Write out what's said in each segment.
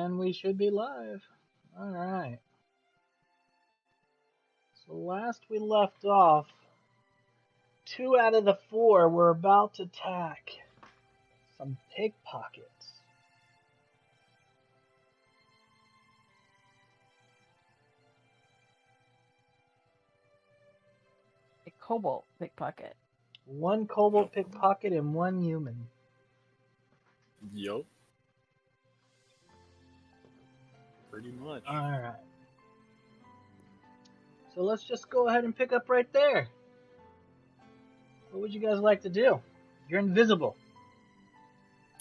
And we should be live. Alright. So last we left off, 2 out of the 4 were about to attack some pickpockets. A cobalt pickpocket. 1 kobold pickpocket and 1 human. Yup. Pretty much. Alright. So let's just go ahead and pick up right there. What would you guys like to do? You're invisible.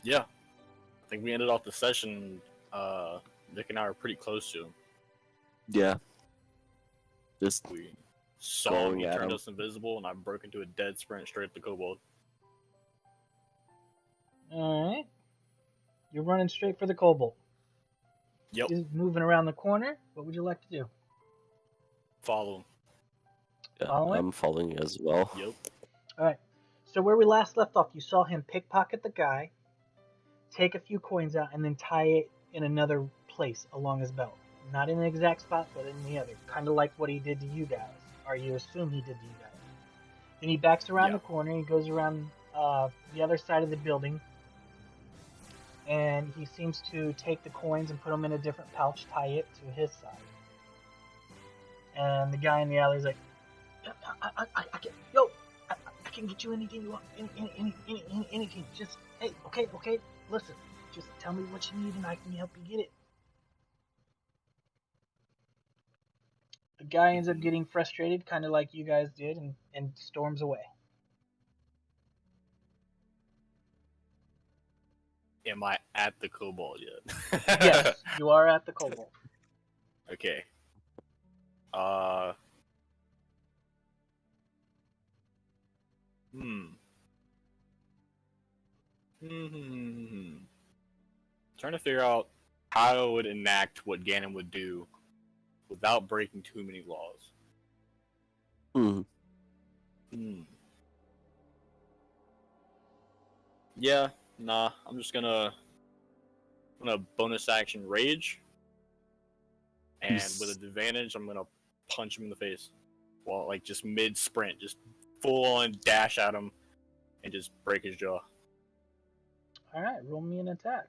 Yeah. I think we ended off the session, Nick and I were pretty close to him. Yeah. Just We saw him, he Going at turned him. us invisible, and I broke into a dead sprint straight at the kobold. Alright. You're running straight for the kobold. Yep. He's moving around the corner. What would you like to do? Follow him. yeah, Following? I'm following as well. Yep. Alright. So where we last left off, you saw him pickpocket the guy, take a few coins out, and then tie it in another place along his belt. Not in the exact spot, but in the other. Kind of like what he did to you guys. Or you assume he did to you guys. Then he backs around Yeah. the corner, he goes around the other side of the building, and he seems to take the coins and put them in a different pouch, tie it to his side. And the guy in the alley is like, I can get you anything you want, anything. Just, hey, okay, listen, just tell me what you need and I can help you get it. The guy ends up getting frustrated, kind of like you guys did, and storms away. Am I at the kobold yet? Yes, you are at the kobold. Okay. Trying to figure out how I would enact what Ganon would do without breaking too many laws. Yeah, nah, I'm just gonna bonus action rage. And with an advantage, I'm gonna punch him in the face. Well, like just mid sprint, just full on dash at him and just break his jaw. Alright, roll me an attack.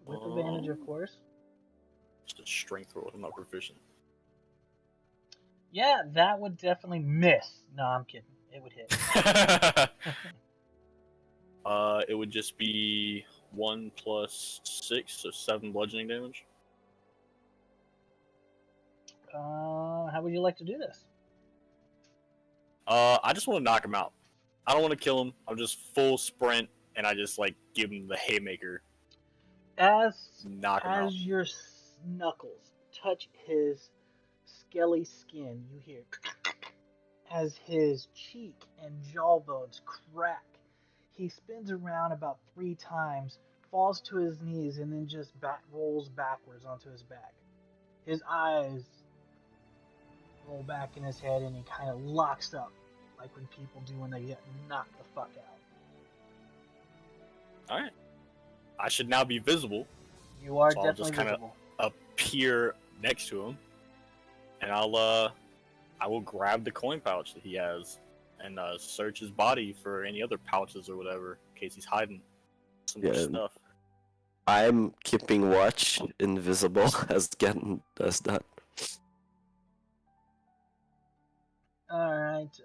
With advantage, of course. Just a strength roll, I'm not proficient. Yeah, that would definitely miss. No, I'm kidding. It would hit. It would just be 1 plus 6, so 7 bludgeoning damage. How would you like to do this? I just want to knock him out. I don't want to kill him. I'm just full sprint, and I just like give him the haymaker. As Knock him out. your knuckles touch his scaly skin, you hear as his cheek and jawbones crack. He spins around about 3 times, falls to his knees, and then just rolls backwards onto his back. His eyes roll back in his head, and he kind of locks up, like when people do when they get knocked the fuck out. Alright. I should now be visible. You are So I'll definitely just kinda- visible. Appear next to him, and I will grab the coin pouch that he has and search his body for any other pouches or whatever in case he's hiding some more Yeah. stuff. I'm keeping watch, invisible, as Ganon does that. Alright,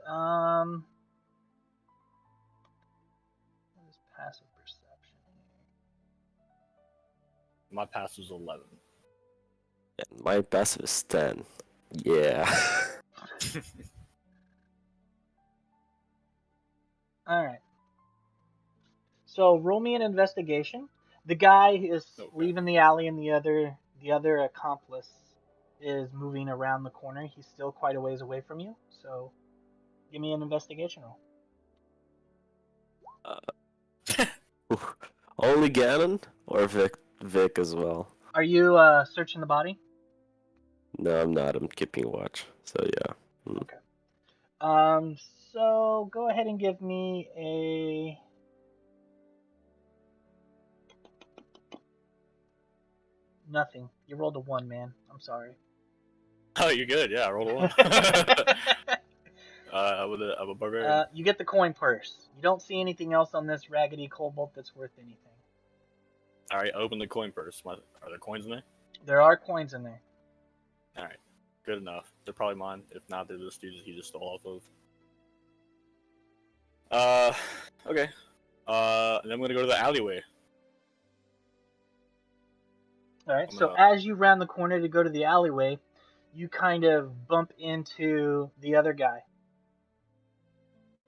what is passive perception here? My pass was 11. And my passive is 10. Yeah. Alright. So roll me an investigation. The guy is Okay. leaving the alley and the other accomplice is moving around the corner. He's still quite a ways away from you, so give me an investigation roll. Only Ganon or Vic as well? Are you searching the body? No, I'm not. I'm keeping watch. So yeah. So go ahead and give me Nothing. You rolled a 1, man. I'm sorry. Oh, you're good. Yeah, I rolled a 1. I'm a barbarian. You get the coin purse. You don't see anything else on this raggedy kobold that's worth anything. All right, open the coin purse. Are there coins in there? There are coins in there. All right, good enough. They're probably mine. If not, they're this dude's he just stole off of. Okay. And I'm gonna go to the alleyway. All right. So as you round the corner to go to the alleyway, you kind of bump into the other guy.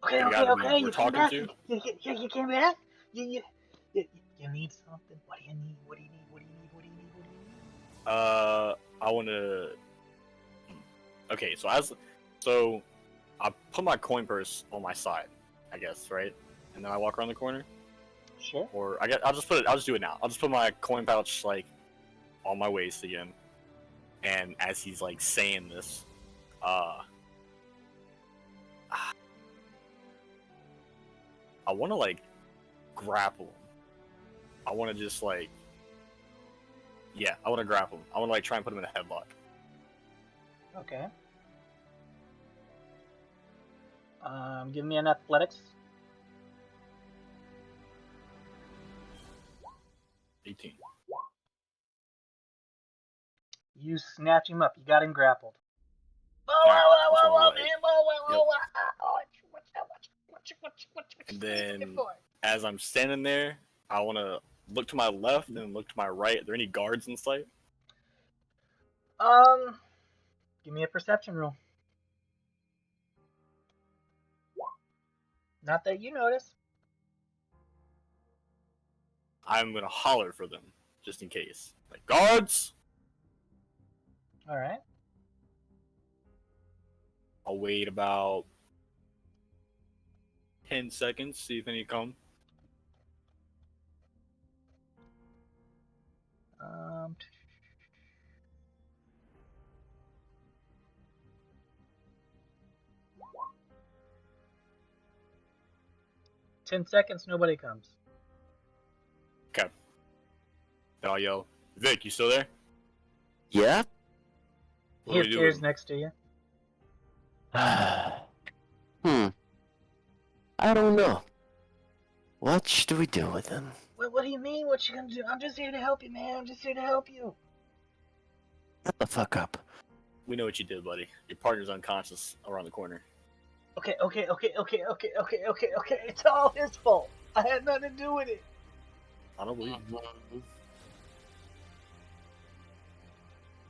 Okay. You came back. You came back. You need something. What do you need? I want to. Okay, so I put my coin purse on my side, I guess, right? And then I walk around the corner. Sure. Or I'll just do it now. I'll just put my coin pouch like on my waist again. And as he's like saying this, I want to like grapple him. I want to just like, yeah, I want to grapple him. I want to like try and put him in a headlock. Okay. Give me an athletics. 18. You snatch him up. You got him grappled. And then, as I'm standing there, I want to look to my left and look to my right. Are there any guards in sight? Give me a perception roll. Not that you notice. I'm gonna holler for them, just in case. Like, guards! Alright. I'll wait about 10 seconds, see if any come. Um, 10 seconds, nobody comes. Okay. Then I'll yell, Vic, you still there? Yeah? He appears next to you. I don't know. What should we do with him? What do you mean? What you gonna do? I'm just here to help you, man. I'm just here to help you. Shut the fuck up. We know what you did, buddy. Your partner's unconscious around the corner. Okay. It's all his fault. I had nothing to do with it. I don't believe you.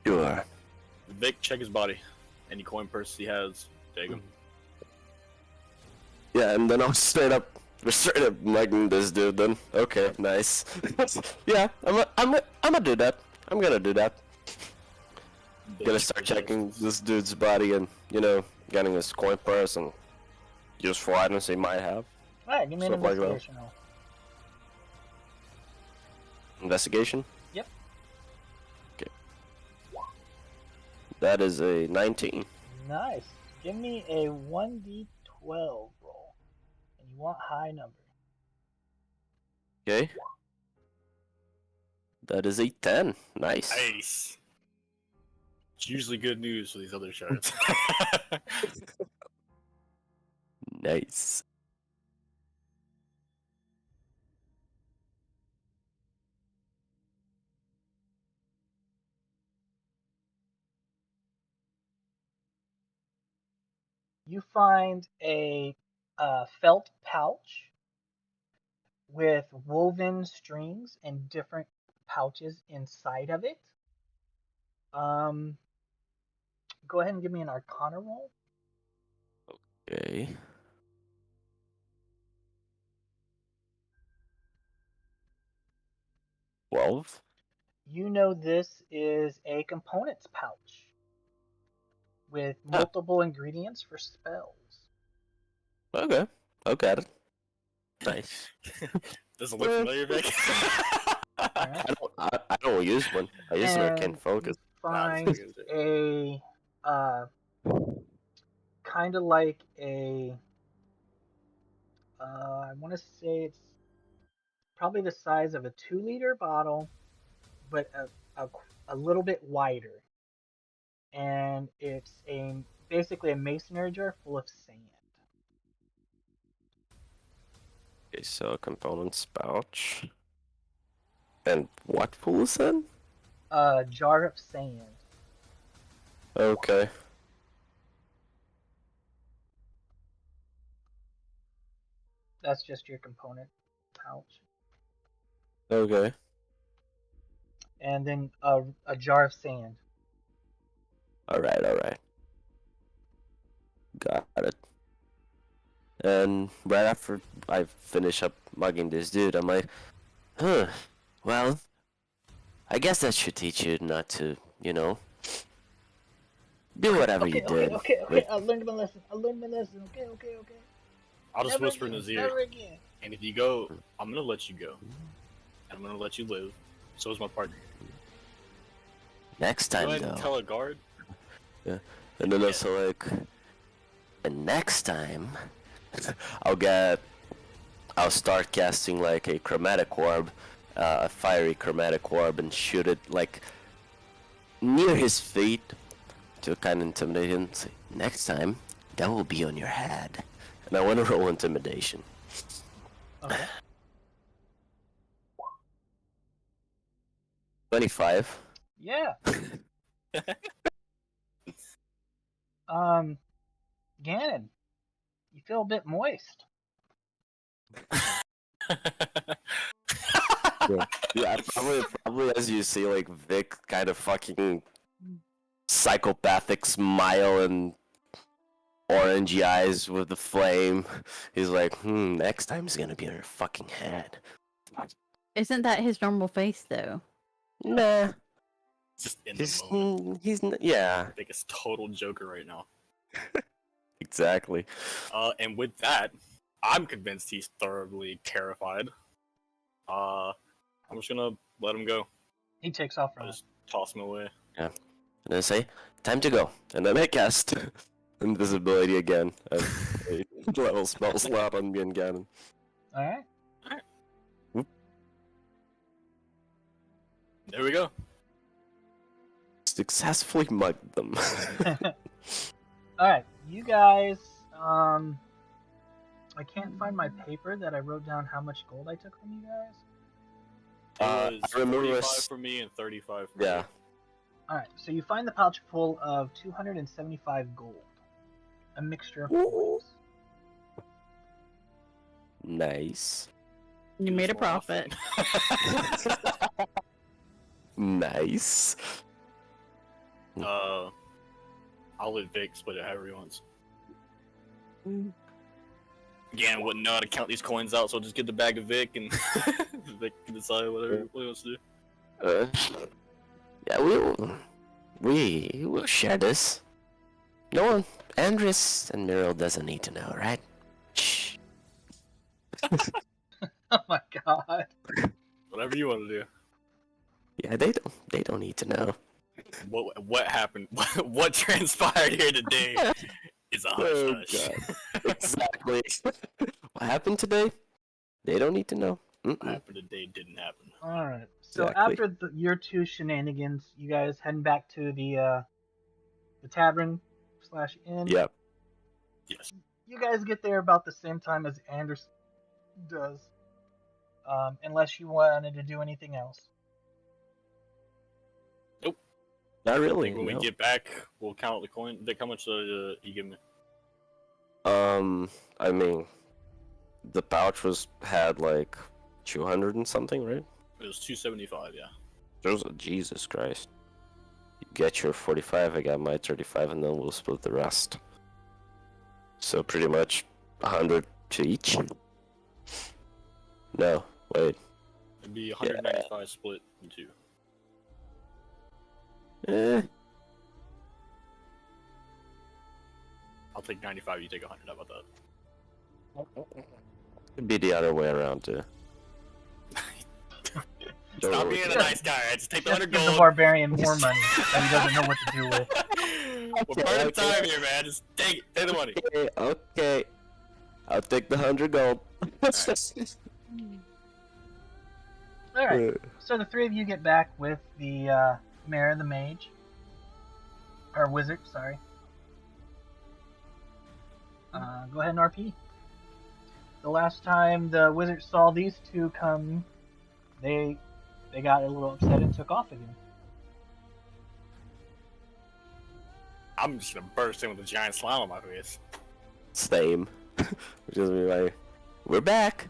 Sure. Vic, check his body. Any coin purse he has, take him. Yeah, and then I'll straight up mugging this dude then. Okay, nice. Yeah, I'm gonna do that. I'm gonna do that. Gonna start checking this dude's body and, getting his coin purse and useful items he might have. Alright, give me an Stuff like that. investigation roll. Investigation? Yep. Okay. That is a 19. Nice. Give me a 1d12 roll. And you want high number. Okay. That is a 10. Nice. Nice. It's usually good news for these other shards. Nice. You find a felt pouch with woven strings and different pouches inside of it. Go ahead and give me an Arcana roll. Okay. $12. You know this is a components pouch with multiple ingredients for spells. Okay. Okay. Nice. Doesn't look familiar, Vic. Right. I don't use one. I use an arcane focus. Find a kind of like a I want to say it's probably the size of a 2-liter bottle, but a little bit wider, and it's basically a masonry jar full of sand. Okay, so components pouch. And what full of sand? A jar of sand. Okay. That's just your component pouch. Okay. And then a jar of sand. Alright, alright. Got it. And right after I finish up mugging this dude, I'm like, well, I guess that should teach you not to, you know, do whatever you did. Okay. I learned my lesson. Okay. I'll just Never whisper in again, his ear. Never again. And if you go, I'm gonna let you go. I'm gonna let you live. So is my partner. Next Go time, ahead and though. tell a guard. And then also like, and next time, I'll start casting like a chromatic orb, a fiery chromatic orb, and shoot it like near his feet to kind of intimidate him. Say, next time, that will be on your head. And I want to roll intimidation. Okay. 25. Yeah. Ganon, you feel a bit moist. Yeah, probably as you see, like Vic kind of fucking psychopathic smile and orangey eyes with the flame. He's like, next time it's gonna be on your fucking head. Isn't that his normal face though? Nah. Just in the moment. Yeah, I think it's total Joker right now. exactly. And with that, I'm convinced he's thoroughly terrified. I'm just gonna let him go. He takes off I'll running. just toss him away. And then say, time to go. And then I cast invisibility again. And a level spell slot on me and Ganon. Alright. There we go. Successfully mugged them. Alright, you guys, I can't find my paper that I wrote down how much gold I took from you guys. It was I remember 45 us- for me and 35 for Yeah. you. Alright, so you find the pouch full of 275 gold. A mixture of Ooh. coins. Nice. You made a profit. Nice. I'll let Vic split it however he wants. Again, I wouldn't know how to count these coins out, so I'll just get the bag of Vic and Vic can decide what he wants to do. Yeah, we will share this. No one, Andres and Meryl doesn't need to know, right? Shh. Oh my god. Whatever you want to do. Yeah, they don't need to know. What happened? What transpired here today is a Oh, hush hush. God. Exactly. What happened today? They don't need to know. What happened today didn't happen. Alright, so Exactly. after your two shenanigans, you guys heading back to the tavern / inn. Yep. Yes. You guys get there about the same time as Anders does. Unless you wanted to do anything else. Not I really. think when we no. get back, we'll count the coin. Vic, how much did you give me? I mean, the pouch had like 200 and something, right? It was 275. Yeah. There's Jesus Christ. You get your 45, I got my 35, and then we'll split the rest. So pretty much 100 to each. No, wait. It'd be 195 split in two. Eh, I'll take 95. You take 100. How about that? it'd be the other way around too. Don't Stop worry. being a nice guy. Right? Just take the Just 100 give the gold. barbarian more money that he doesn't know what to do with. We're burning time here, man. Just take it. Take the money. Okay. I'll take the 100 gold. All right. So the three of you get back with the mayor, the mage, or wizard. Sorry. Go ahead and RP. The last time the wizard saw these two come, they got a little upset and took off again. I'm just gonna burst in with a giant smile on my face. Same. Just be like, we're back.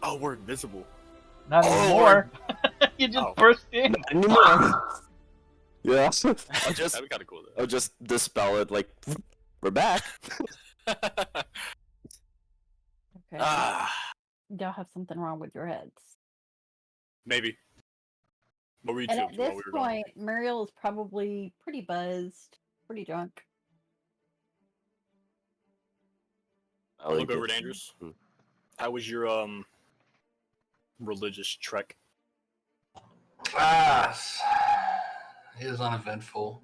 Oh, we're invisible. Not anymore. You just Oh. burst in. Not anymore. Yeah. I'll just, That'd be kind of cool though. I'll just dispel it. Like, we're back. Okay. Ah, Y'all have something wrong with your heads. maybe. What were you And two at while this we were gone? point, Muriel is probably pretty buzzed, pretty drunk. I'll look over at Andrews. Hmm. How was your religious trek? It is uneventful.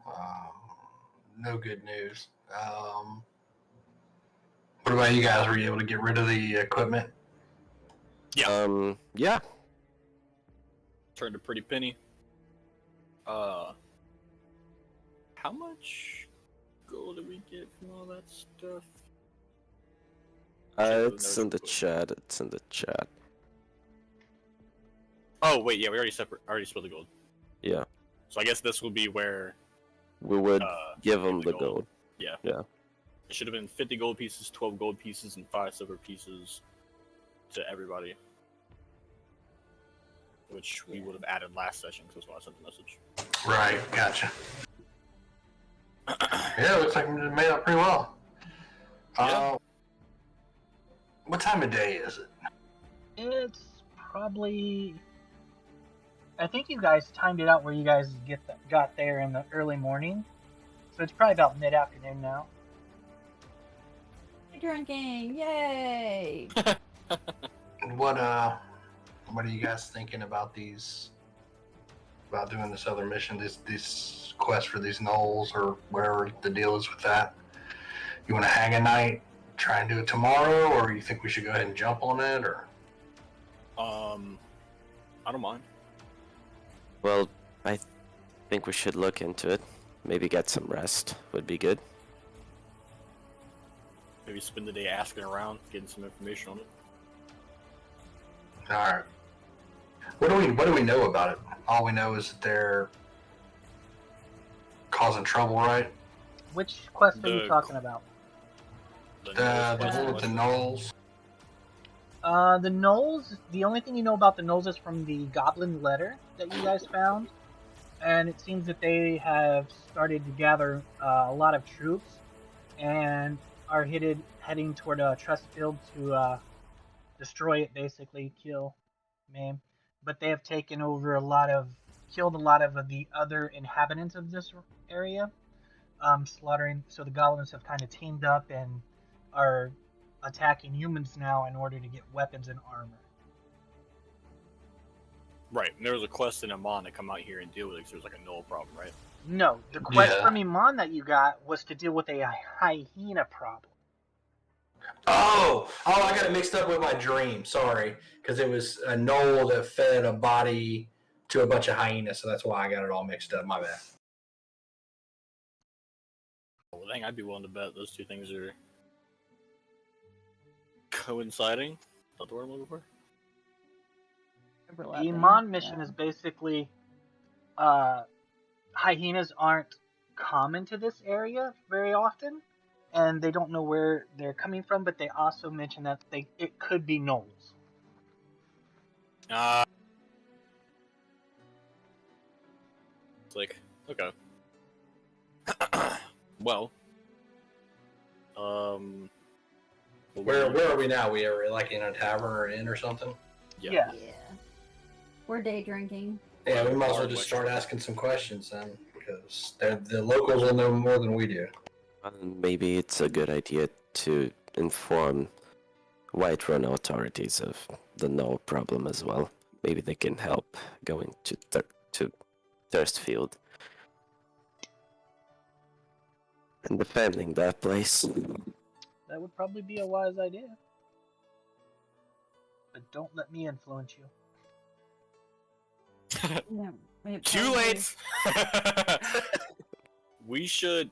No good news. What about you guys? Were you able to get rid of the equipment? Yeah. Turned a pretty penny. How much gold did we get from all that stuff? It's in the chat. It's in the chat. Oh wait, yeah, we already split the gold. Yeah. So I guess this will be where We would give give them the gold. Yeah. Yeah. It should have been 50 gold pieces, 12 gold pieces, and 5 silver pieces to everybody. Which we would have added last session, because that's why I sent the message. Right, gotcha. Yeah, looks like we made out pretty well. Yeah. What time of day is it? It's probably. I think you guys timed it out where you guys got there in the early morning, so it's probably about mid-afternoon now. Drinking, yay! What are you guys thinking about these? About doing this other mission, these quests for these gnolls, or whatever the deal is with that? You want to hang a night, try and do it tomorrow, or you think we should go ahead and jump on it, or? I don't mind. Well, I think we should look into it. Maybe get some rest would be good. Maybe spend the day asking around, getting some information on it. All right. What do we know about it? All we know is that they're causing trouble, right? Which quest are you The- talking about? The newest one with the gnolls. The gnolls. The only thing you know about the gnolls is from the goblin letter that you guys found, and it seems that they have started to gather a lot of troops and are heading toward Trustfield to destroy it, basically kill, maim. But they have taken over killed a lot of the other inhabitants of this area, slaughtering. So the goblins have kind of teamed up and are attacking humans now in order to get weapons and armor. Right, and there was a quest in Amon to come out here and deal with it because there was like a null problem, right? No, the quest Yeah. from Iman that you got was to deal with a hyena problem. Oh, I got it mixed up with my dream. Sorry, because it was a gnoll that fed a body to a bunch of hyenas, so that's why I got it all mixed up. My bad. Well, dang, I'd be willing to bet those two things are coinciding. Is that the word I'm looking for? The Overlapping, Iman mission yeah. is basically hyenas aren't common to this area very often, and they don't know where they're coming from, but they also mention that it could be gnolls. It's like, okay. Well, Where are we now? We are like in a tavern or inn or something. Yeah. Yeah. Yeah. We're day drinking. Yeah, we might as well just start asking some questions then, because the locals will know more than we do. And maybe it's a good idea to inform Whiterun authorities of the no problem as well. Maybe they can help going to Thirstfield and defending that place. That would probably be a wise idea. But don't let me influence you. Yeah, it Too probably- late. we should.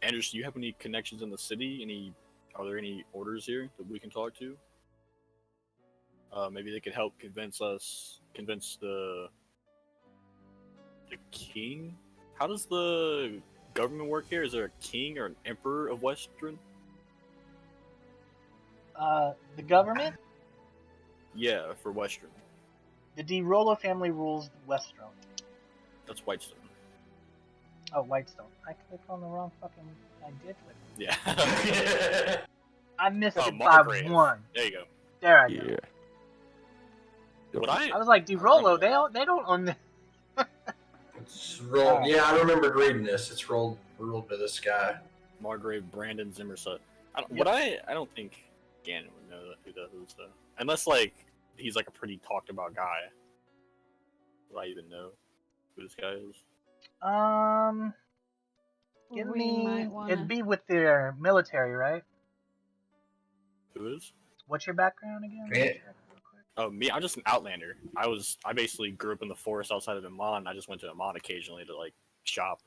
Anders, do you have any connections in the city? Are there any orders here that we can talk to? Maybe they could help convince the king. How does the government work here? Is there a king or an emperor of Western? The government? Yeah, for Western. The DiRollo family rules Westrone. That's Whitestone. Oh, Whitestone. I clicked on the wrong fucking. I did click. Yeah. I missed Oh, it by Margrave. one. There you go. There I go. Yeah. What I was like, DiRollo, they don't own this. It's rolled. Yeah, I remember reading this. It's rolled to this guy. Margrave Brandon Zimmerset. I Yep. don't think Ganon would know who that is though. Unless like he's like a pretty talked about guy. Would I even know who this guy is? Give We me. might wanna- It'd be with their military, right? Who is? What's your background again? Let me Yeah. check real quick. Oh, me. I'm just an outlander. I basically grew up in the forest outside of Amon. I just went to Amon occasionally to like shop.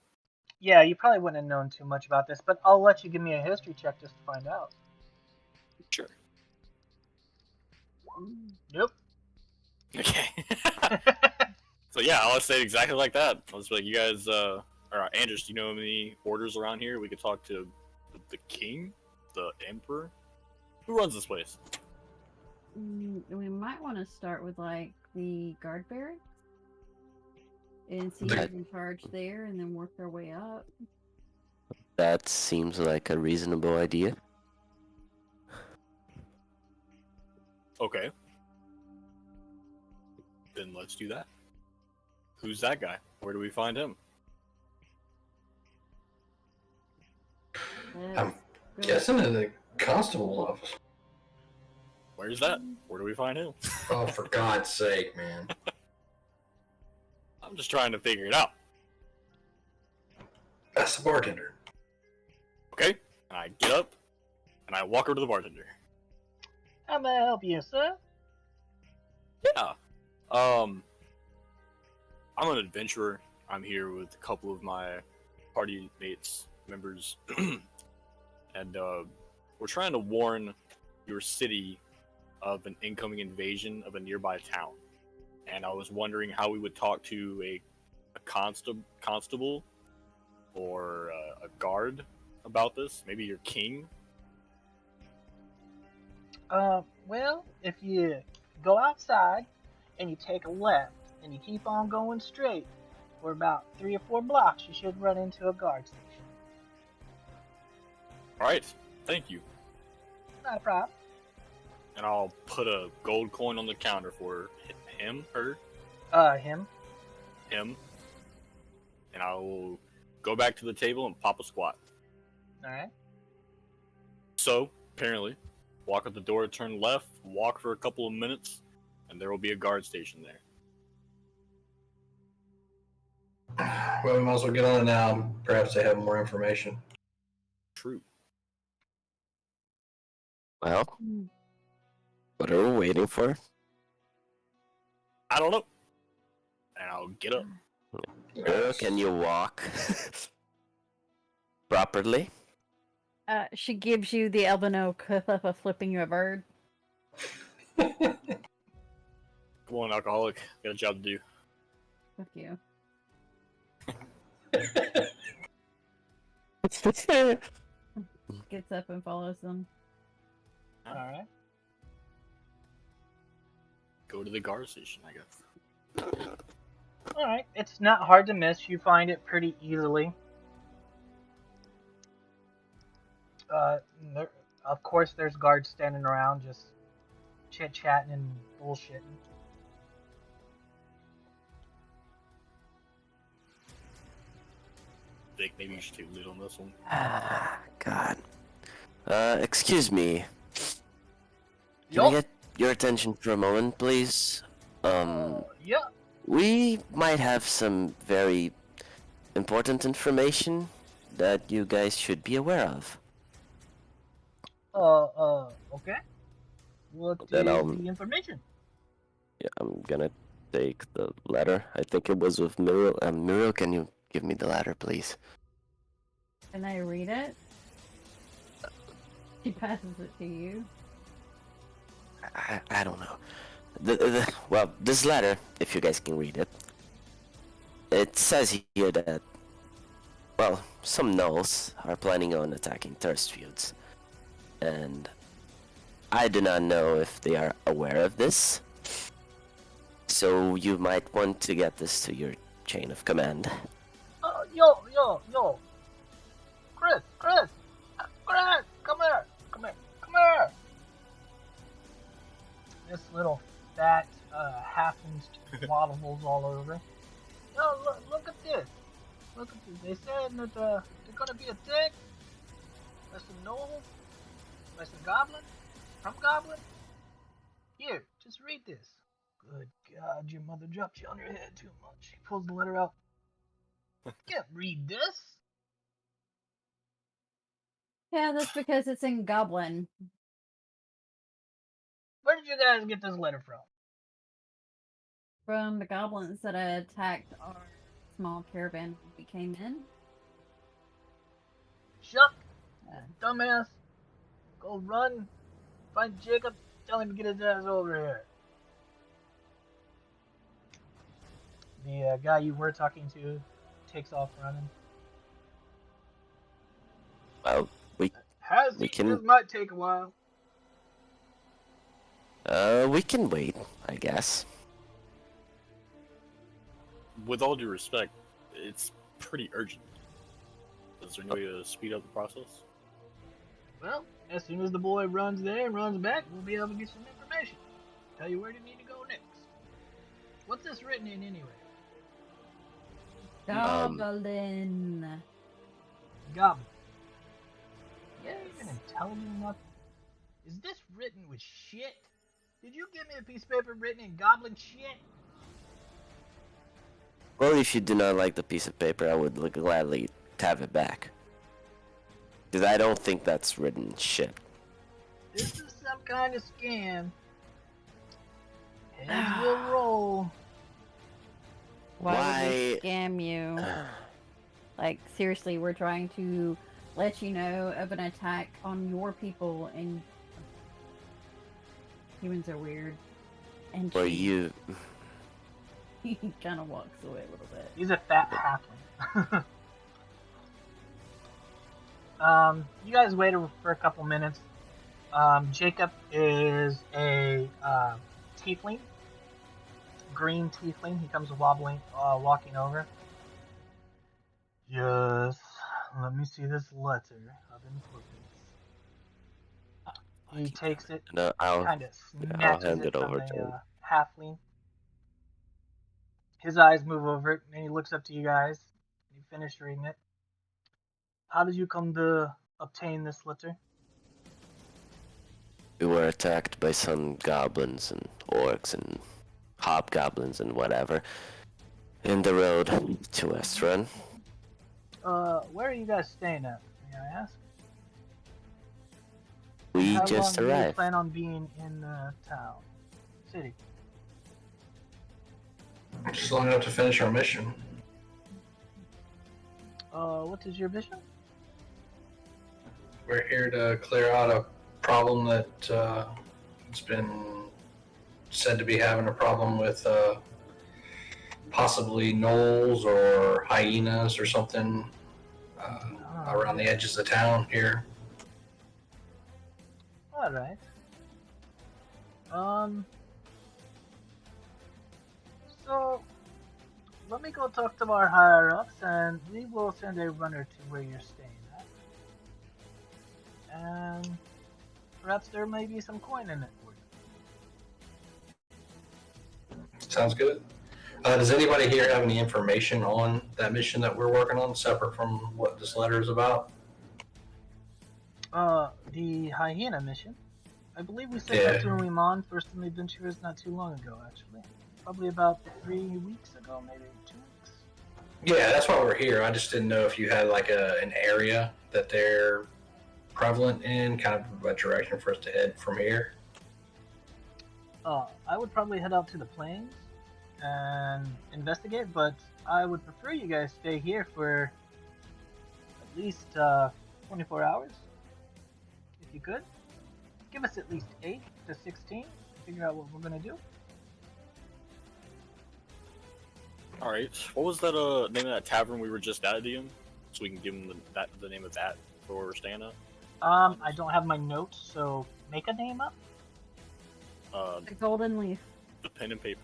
Yeah, you probably wouldn't have known too much about this, but I'll let you give me a history check just to find out. Sure. Nope. Okay. So yeah, I'll say exactly like that. I was like, you guys, or Anders, do you know any orders around here? We could talk to the king, the emperor. Who runs this place? We might want to start with like the guard barracks and see Okay. who's in charge there, and then work our way up. That seems like a reasonable idea. Okay. Then let's do that. Who's that guy? Where do we find him? I'm Let's go- Guessing in the constable office. Where's that? Where do we find him? Oh, for God's sake, man. I'm just trying to figure it out. That's the bartender. Okay? And I get up and I walk over to the bartender. How may I help you, sir? Yeah. I'm an adventurer. I'm here with a couple of my party mates, members, and we're trying to warn your city of an incoming invasion of a nearby town. And I was wondering how we would talk to a constable or a guard about this. Maybe your king. Well, if you go outside and you take a left and you keep on going straight for about 3 or 4 blocks, you should run into a guard station. All right. Thank you. Not a problem. And I'll put a gold coin on the counter for him, her, Him. him, and I will go back to the table and pop a squat. Alright. So, apparently, walk out the door, turn left, walk for a couple of minutes, and there will be a guard station there. Well, we might as well get on it now. Perhaps they have more information. True. Well, Hmm. what are we waiting for? I don't know. And I'll get up. Can you walk properly? She gives you the albino clip of flipping you a bird. Come on, alcoholic. Got a job to do. Fuck you. Gets up and follows them. Alright. Go to the guard station, I guess. Alright. It's not hard to miss. You find it pretty easily. Of course, there's guards standing around just chit-chatting and bullshitting. Think maybe you should take lead on this one. God. Excuse me. Can I Yup. get your attention for a moment, please? Yeah. We might have some very important information that you guys should be aware of. Okay. What is Then the information? Yeah, I'm gonna take the letter. I think it was with Muriel. Muriel, can you give me the letter, please? Can I read it? She passes it to you. I don't know. Well, this letter, if you guys can read it, it says here that, well, some gnolls are planning on attacking Thirstfields, and I do not know if they are aware of this, so you might want to get this to your chain of command. Yo! Chris! Come here! This little fat halfling waddles all over. Yo, look at this! They said that they're gonna be attacked by some gnolls, by some goblins, from goblins. Here, just read this. Good God, your mother dropped you on your head too much. He pulls the letter out. You can't read this. Yeah, that's because it's in Goblin. Where did you guys get this letter from? From the goblins that attacked our small caravan when we came in. Shuck, dumbass. Go run, find Jacob, tell him to get his ass over here. The guy you were talking to takes off running. Well, we can. This might take a while. We can wait, I guess. With all due respect, it's pretty urgent. Is there any way to speed up the process? Well, as soon as the boy runs there and runs back, we'll be able to get some information. Tell you where you need to go next. What's this written in anyway? Goblin. Goblin. Yeah, you're gonna tell me nothing. Is this written with shit? Did you give me a piece of paper written in goblin shit? Well, if you do not like the piece of paper, I would gladly have it back. Because I don't think that's written shit. This is some kind of scam. Heads will roll. Why would we scam you? Like, seriously, we're trying to let you know of an attack on your people, and humans are weird. And Or you... he kind of walks away a little bit. He's a fat halfling. You guys wait for a couple minutes. Jacob is a tiefling. Green tiefling. He comes walking over. Yes, let me see this letter of importance. He takes it, No, I'll kind of I'll snatches hand it it from over to him. the halfling. His eyes move over it, and he looks up to you guys. You finish reading it. How did you come to obtain this letter? We were attacked by some goblins and orcs and hobgoblins and whatever in the road to Westrun. Where are you guys staying at, may I ask? We How just long do you arrived. plan on being in the town, city? Just long enough to finish our mission. What is your mission? We're here to clear out a problem that it's been said to be having a problem with possibly gnolls or hyenas or something around the edges of town here. All right. So let me go talk to our higher ups, and we will send a runner to where you're staying at. And perhaps there may be some coin in it for you. Sounds good. Does anybody here have any information on that mission that we're working on, separate from what this letter is about? The hyena mission. I believe we sent Yeah. that to Liman, first in the adventurers, not too long ago, actually. Probably about 3 weeks ago, maybe 2 weeks. Yeah, that's why we're here. I just didn't know if you had like an area that they're prevalent in, kind of a direction for us to head from here. I would probably head out to the plains, and investigate, but I would prefer you guys stay here for at least 24 hours, if you could. Give us at least 8 to 16 to figure out what we're gonna do. All right. What was that name of that tavern we were just at, DM? So we can give him the name of that for where we're staying at. I don't have my notes, so make a name up. The Golden Leaf. The pen and paper.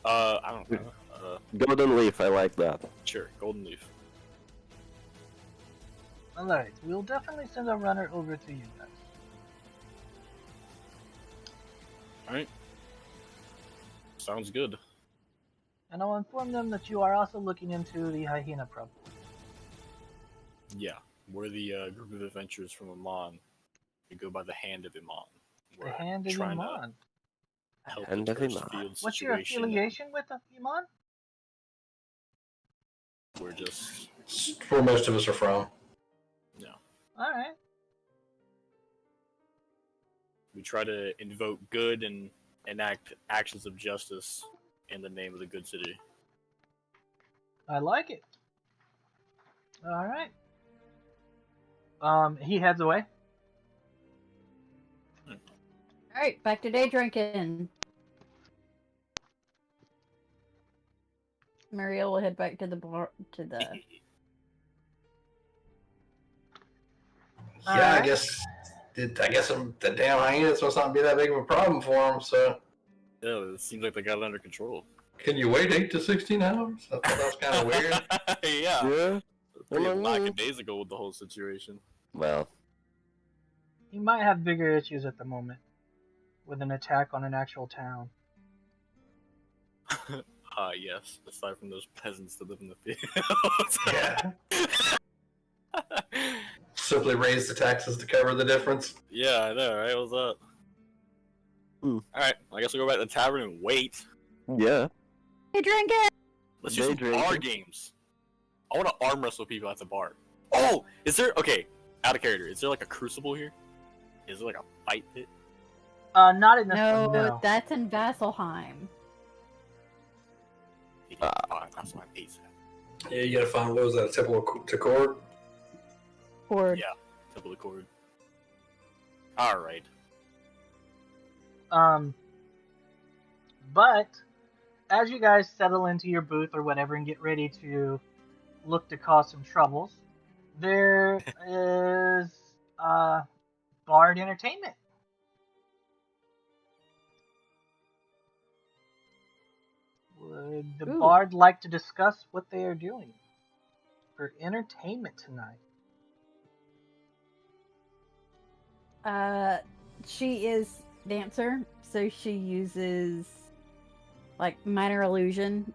I don't know. Golden Leaf, I like that. Sure, Golden Leaf. Alright, we'll definitely send a runner over to you guys. Alright. Sounds good. And I'll inform them that you are also looking into the hyena problem. Yeah, we're the group of adventurers from Amon. We go by the Hand of Iman. The We're Hand of trying to Iman. help Hand the of cursed Iman. field What's your situation. affiliation with Iman? We're just It's where most of us are from. Alright. we try to invoke good and enact actions of justice in the name of the good city. I like it. Alright. He heads away. Alright, back to day drinking. Mariel will head back to the bar to the Yeah, Alright. I guess the damn hyenas must not be that big of a problem for them. So Yeah, it seems like they got it under control. can you wait 8 to 16 hours? I thought that was kind of weird. Yeah. Yeah. Pretty Mm. lackadaisical with the whole situation. Well, He might have bigger issues at the moment with an attack on an actual town. Yes. Aside from those peasants that live in the fields. Yeah. Simply raise the taxes to cover the difference. Yeah, I know, right? What's up? Alright, I guess we'll go back to the tavern and wait. yeah. Day drinking! Let's do Day some drinking. bar games. I want to arm wrestle people at the bar. Oh! Is there... Okay, out of character. Is there like a crucible here? Is there like a fight pit? Not in this No, one, no. that's in Vasselheim. That's my piece. Yeah, you gotta find, what was that, a Temple to Cord? Or Yeah. Temple of Cord. Alright. But as you guys settle into your booth or whatever and get ready to look to cause some troubles, there is Bard Entertainment. Would the Ooh. Bard like to discuss what they are doing for entertainment tonight? she is dancer, so she uses like minor illusion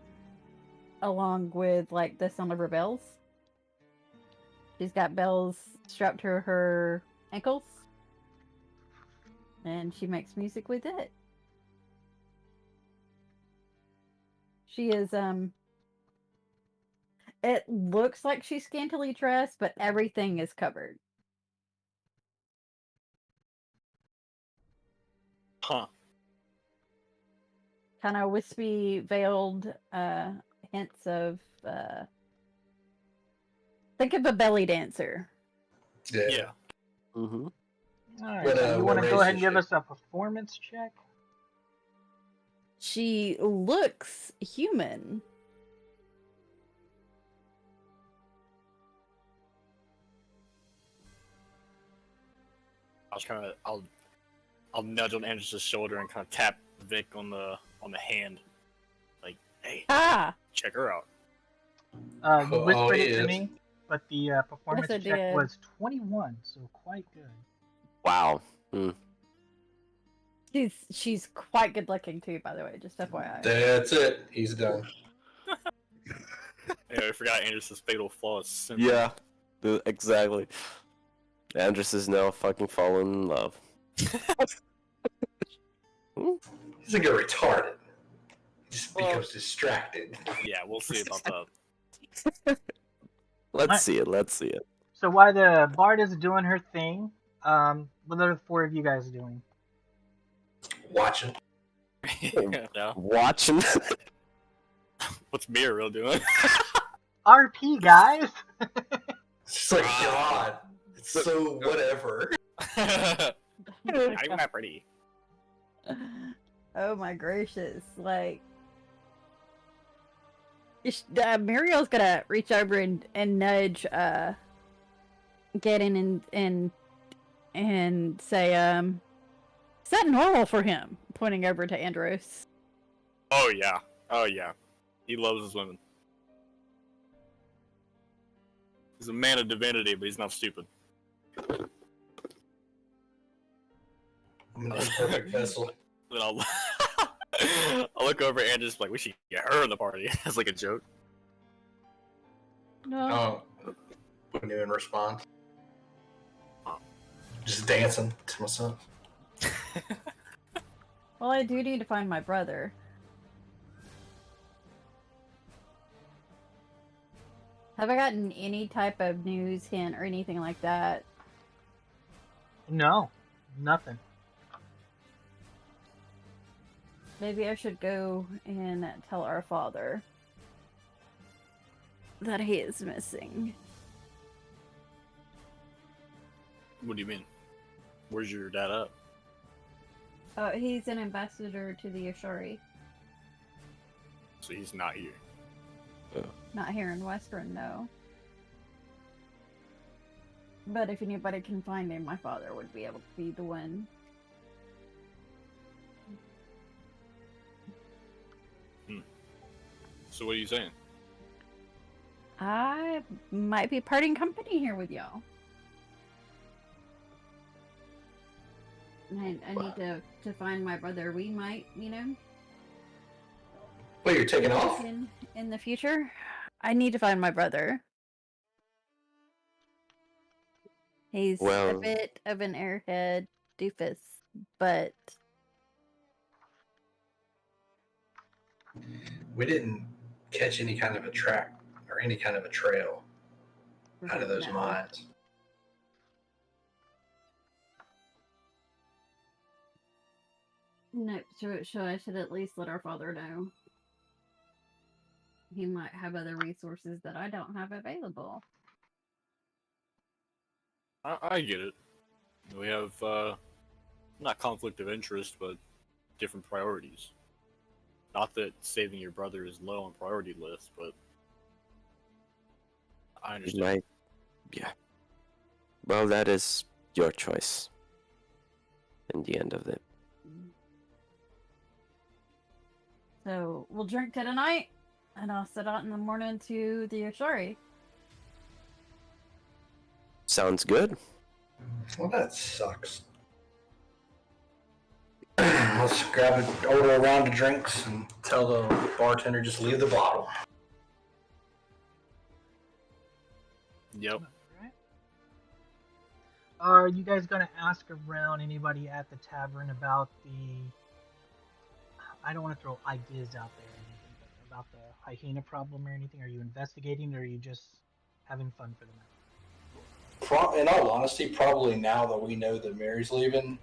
along with like the sound of her bells. She's got bells strapped to her ankles, and she makes music with it. She is it looks like she's scantily dressed, but everything is covered. Huh. Kind of wispy, veiled hints of think of a belly dancer. Yeah. Mm-hmm. Alright, What, so you what want to race go ahead is and give she? us a performance check? She looks human. I was kind of... I'll nudge on Andrew's shoulder and kind of tap Vic on the hand. Like, hey, Ah! check her out. You Oh, whispered he it to is. me, but the performance I check did. was 21, so quite good. Wow. She's quite good looking too, by the way, just FYI. That's it. He's done. Yeah, I forgot Andrew's fatal flaw is simp. Yeah. Exactly. Andrus is now fucking falling in love. He's like a retarded. He just Well- becomes distracted. Yeah, we'll see about that. Let's see it. Let's see it. So while the Bard is doing her thing, what are the four of you guys doing? Watching. Yeah. Watching. What's Muriel doing? RP, guys. It's like, God, it's so whatever. I'm not pretty. Oh my gracious! Like, Muriel's gonna reach over and nudge Ganon and say, "Is that normal for him?" Pointing over to Andros. Oh yeah. Oh yeah. He loves his women. He's a man of divinity, but he's not stupid. I'm an imperfect vessel. Then I'll I'll look over and just like, we should get her in the party. That's like a joke. No. Oh, wouldn't even respond. Just dancing to myself. Well, I do need to find my brother. Have I gotten any type of news hint or anything like that? No, nothing. Maybe I should go and tell our father that he is missing. What do you mean? Where's your dad at? He's an ambassador to the Ashari. So he's not here. Not here in Western, no. But if anybody can find him, my father would be able to be the one. So what are you saying? I might be parting company here with y'all. I need to find my brother. We might, Wait, you're taking off? in the future. I need to find my brother. He's a Well- bit of an airhead doofus, but We didn't catch any kind of a track or any kind of a trail out of those no. mines. No, so I should at least let our father know. He might have other resources that I don't have available. I get it. We have, not conflict of interest, but different priorities. Not that saving your brother is low on priority list, but I understand. Yeah. Well, that is your choice. In the end of it. So we'll drink to tonight, and I'll set out in the morning to the Ashari. Sounds good. Well, that sucks. Let's order a round of drinks and tell the bartender just leave the bottle. Yep. Alright. Are you guys going to ask around anybody at the tavern about the... I don't want to throw ideas out there or anything, but about the hyena problem or anything? Are you investigating, or are you just having fun for the night? In all honesty, probably now that we know that Mary's leaving,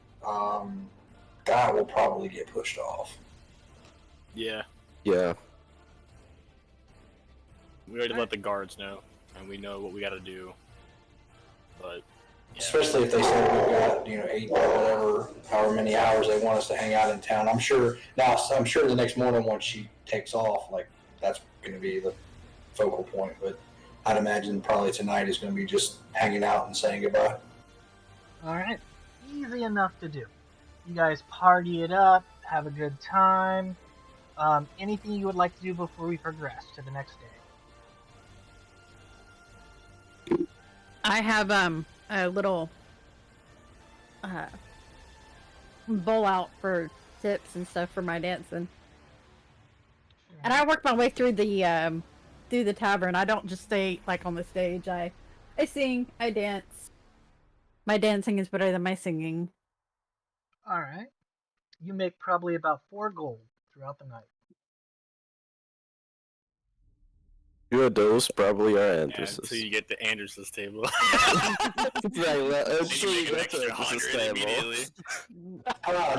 that will probably get pushed off. Yeah. Yeah. We already let the guards know, and we know what we gotta do. But, yeah. Especially if they say we've got, 8 or whatever, however many hours they want us to hang out in town. I'm sure the next morning once she takes off, that's going to be the focal point. But I'd imagine probably tonight is going to be just hanging out and saying goodbye. Alright. Easy enough to do. You guys party it up, have a good time. Anything you would like to do before we progress to the next day? I have a little bowl out for tips and stuff for my dancing, and I work my way through the tavern. I don't just stay on the stage. I sing, I dance. My dancing is better than my singing. Alright. You make probably about 4 gold throughout the night. Two of those probably are Yeah, Andrus's. until you get to Anders's table. Right, well, Then until you you make an get to extra Andrus's 100 table. immediately.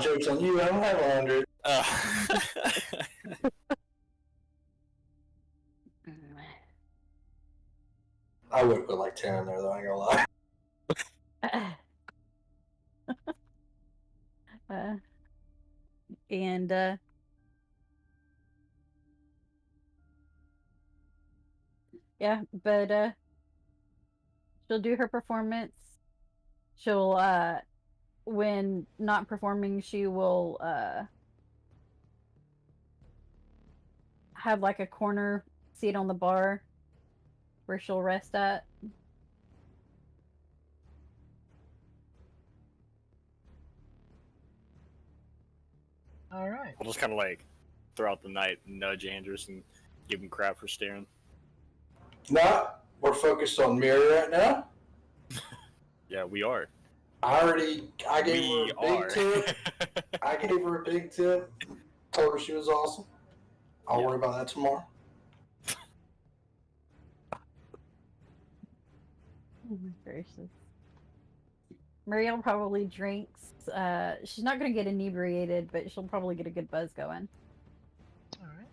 Joke's on you. I don't have 100. Uh, I would put like 10 in there though, I ain't gonna lie. And yeah, but she'll do her performance. She'll when not performing, she will have like a corner seat on the bar where she'll rest at. All right. I'll just kind of like throughout the night nudge Andrews and give him crap for staring. No, we're focused on Miri right now. Yeah, we are. I gave We her a big tip. I gave her a big tip. Told her she was awesome. I'll worry about that tomorrow. Oh my gracious. Marielle probably drinks. She's not going to get inebriated, but she'll probably get a good buzz going. All right.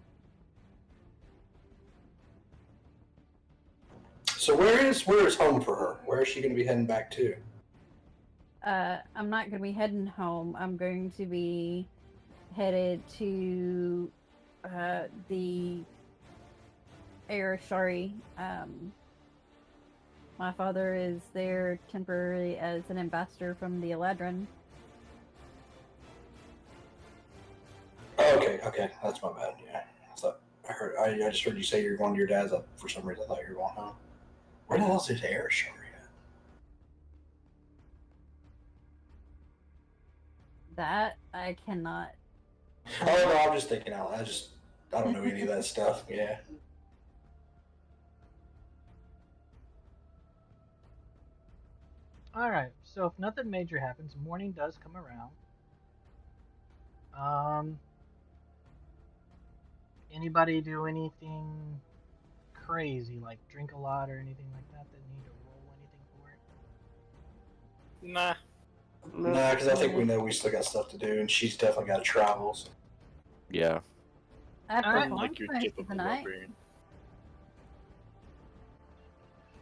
So where is home for her? Where is she going to be heading back to? I'm not going to be heading home. I'm going to be headed to the Arashari. My father is there temporarily as an ambassador from the Eladrin. Okay, that's my bad. Yeah, I just heard you say you're going to your dad's. For some reason, I thought you were going home. Where the hell's his Arashari at? That I cannot. Oh no, I'm just thinking out. I don't know any of that stuff. Yeah. All right. So if nothing major happens, morning does come around. Anybody do anything crazy, like drink a lot or anything like that need to roll anything for it? Nah. Nah, because I think we know we still got stuff to do, and she's definitely got to travel. So. Yeah. I have Alright. performed Like your most of typical the night. barbarian.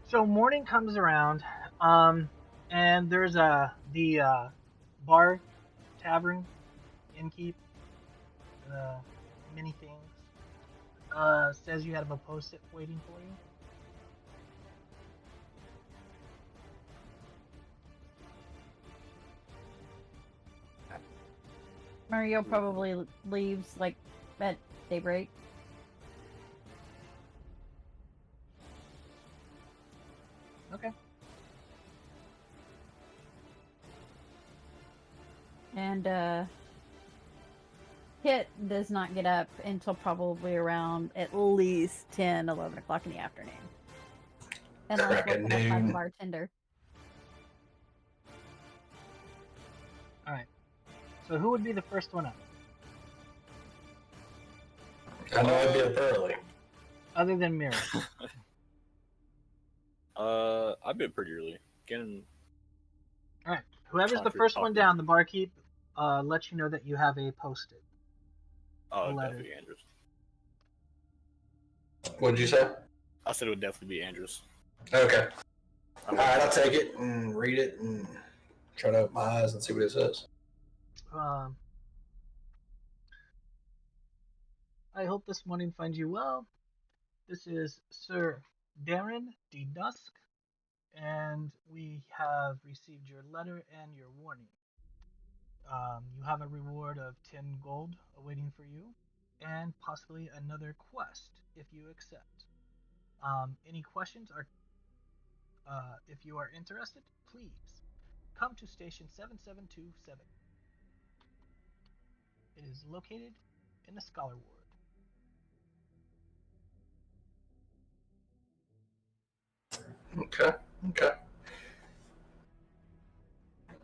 So morning comes around, and there's the bar, tavern, innkeep, many things. Says you have a post-it waiting for you. Mario probably leaves like at daybreak. Okay. And Kit does not get up until probably around at least 10, 11 o'clock in the afternoon. Unless Crack woken at up by the noon. bartender. All right. So who would be the first one up, I know I'd be up early. other than Mira? I've been pretty early. Getting All right. Whoever's the Coffee, first one coffee. down, the barkeep lets you know that you have a post-it. oh, letter. definitely Andrews. What'd you say? I said it would definitely be Andrews. Okay. I'm All right, I'll take it and read it and try to open my eyes and see what it says. I hope this morning finds you well. This is Sir Darren D. Dusk, and we have received your letter and your warning. You have a reward of 10 gold awaiting for you, and possibly another quest if you accept. Any questions are, if you are interested, please come to station 7727. It is located in the Scholar Ward. Okay.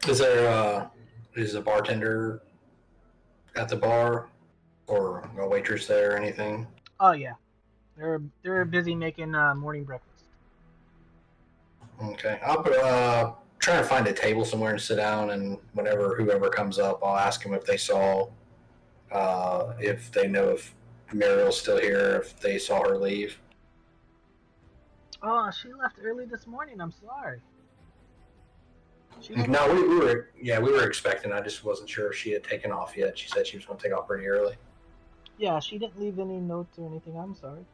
Is there is a bartender at the bar or a waitress there or anything? Oh yeah, they're busy making morning breakfast. Okay. I'll try to find a table somewhere and sit down, and whoever comes up, I'll ask them if they saw if they know if Muriel's still here, if they saw her leave. Oh, she left early this morning. I'm sorry. She never No, we were expecting. I just wasn't sure if she had taken off yet. She said she was going to take off pretty early. Yeah, she didn't leave any notes or anything. I'm sorry.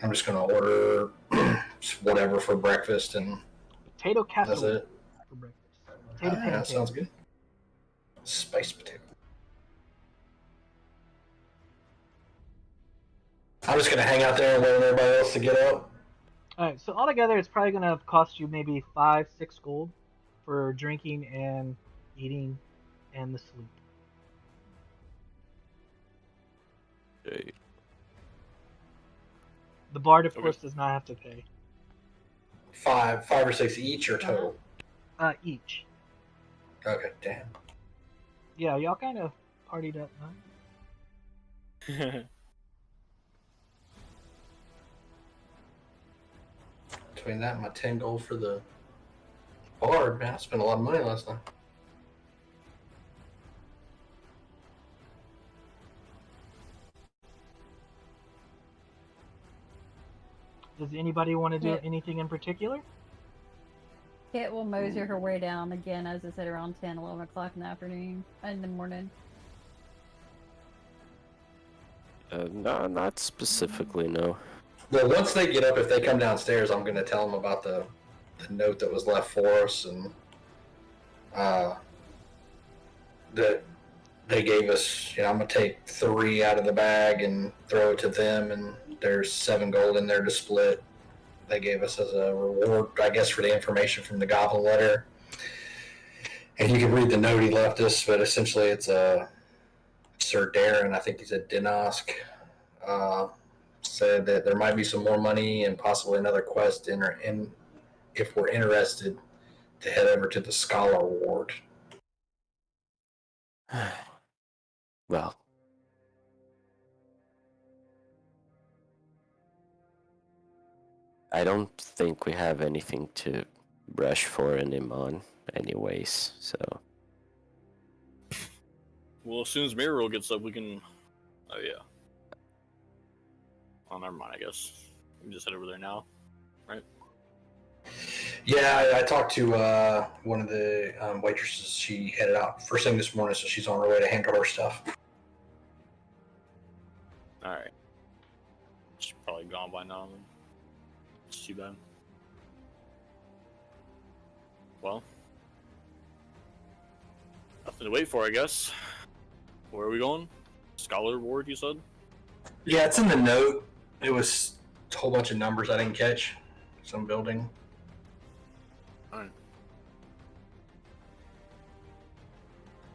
I'm just going to order whatever for breakfast, and Potato that's casserole it. for breakfast. Potato That pancakes. sounds good. Spiced potato. I'm just going to hang out there and wait on everybody else to get up. Alright, so altogether it's probably gonna cost you maybe 5-6 gold for drinking and eating and the sleep. Okay. The bard, of Okay. course, does not have to pay. Five or six each or total? Each. Okay, damn. Yeah, y'all kind of partied up, huh? Between that and my 10 gold for the bard, man, I spent a lot of money last night. Does anybody want to do Yeah. anything in particular? Kit will mosey her way down again, as I said, around 10, 11 o'clock in the afternoon, in the morning. No, not specifically, no. Well, once they get up, if they come downstairs, I'm going to tell them about the note that was left for us and that they gave us. You know, I'm going to take 3 out of the bag and throw it to them, and there's 7 gold in there to split. They gave us as a reward, I guess, for the information from the Goblin letter. And you can read the note he left us, but essentially it's Sir Darren, I think he said Dinosk, said that there might be some more money and possibly another quest in if we're interested to head over to the Scholar Ward. Well, I don't think we have anything to rush for in Iman anyways, so... Well, as soon as Muriel gets up, we can. Oh yeah. Oh, never mind. I guess we can just head over there now, right? Yeah, I talked to one of the waitresses. She headed out first thing this morning, so she's on her way to handle her stuff. All right. She's probably gone by now. Then. It's too bad. Well, nothing to wait for, I guess. Where are we going? Scholar Ward, you said? Yeah, it's in the note. It was a whole bunch of numbers I didn't catch. Some building. Alright.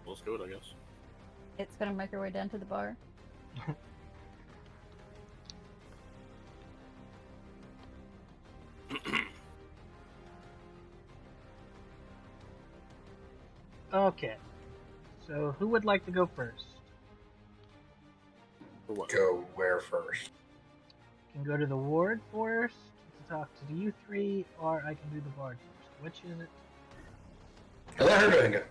Let's go, I guess. It's gonna make her way down to the bar. Okay. So who would like to go first? For what? Go where first? I can go to the ward first to talk to you three, or I can do the bard first. Which is it? Let her go and go.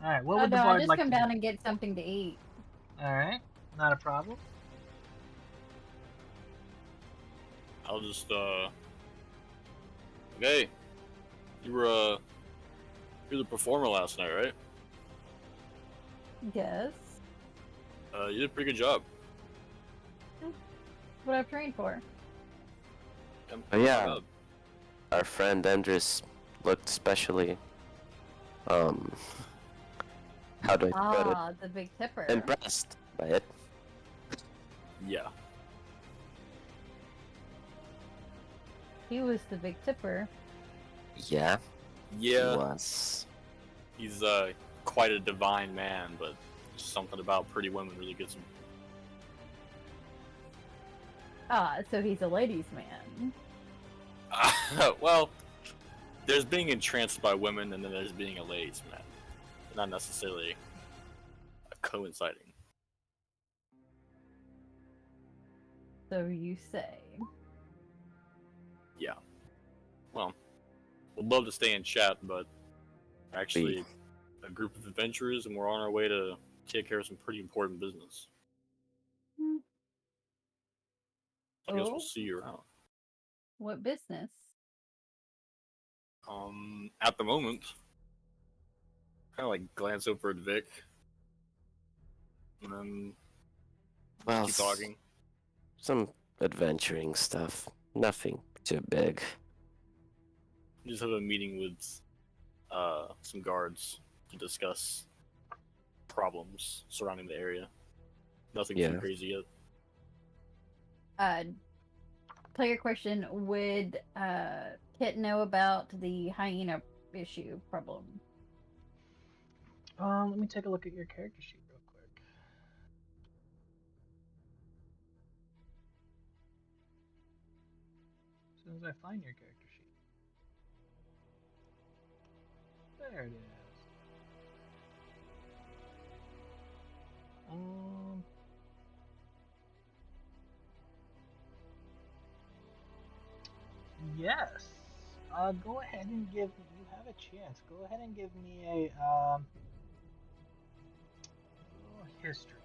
Alright, what Oh would the no, I'll bard just like come to down do? and get something to eat. Alright, not a problem. I'll just, Okay. You were, you were the performer last night, right? Yes. You did a pretty good job. What I've trained for. Oh, yeah. Our friend Endris looked especially, how do I put it? Ah, the big tipper. Impressed by it. Yeah. He was the big tipper. Yeah, Yeah. he was. He's, quite a divine man, but something about pretty women really gets him. Ah, so he's a ladies' man. Well, there's being entranced by women, and then there's being a ladies' man. They're not necessarily coinciding. So you say. Yeah. well, would love to stay in chat, but actually a group of adventurers, and we're on our way to take care of some pretty important business. I guess we'll see you around. What business? At the moment, kind of like glance over at Vic, and then Well, keep talking. some adventuring stuff. Nothing too big. Just have a meeting with some guards to discuss problems surrounding the area. Nothing too crazy yet. Player question: would Kit know about the hyena issue problem? Let me take a look at your character sheet real quick. As soon as I find your character sheet. There it is. Yes. Go ahead and give. You have a chance. Go ahead and give me a history.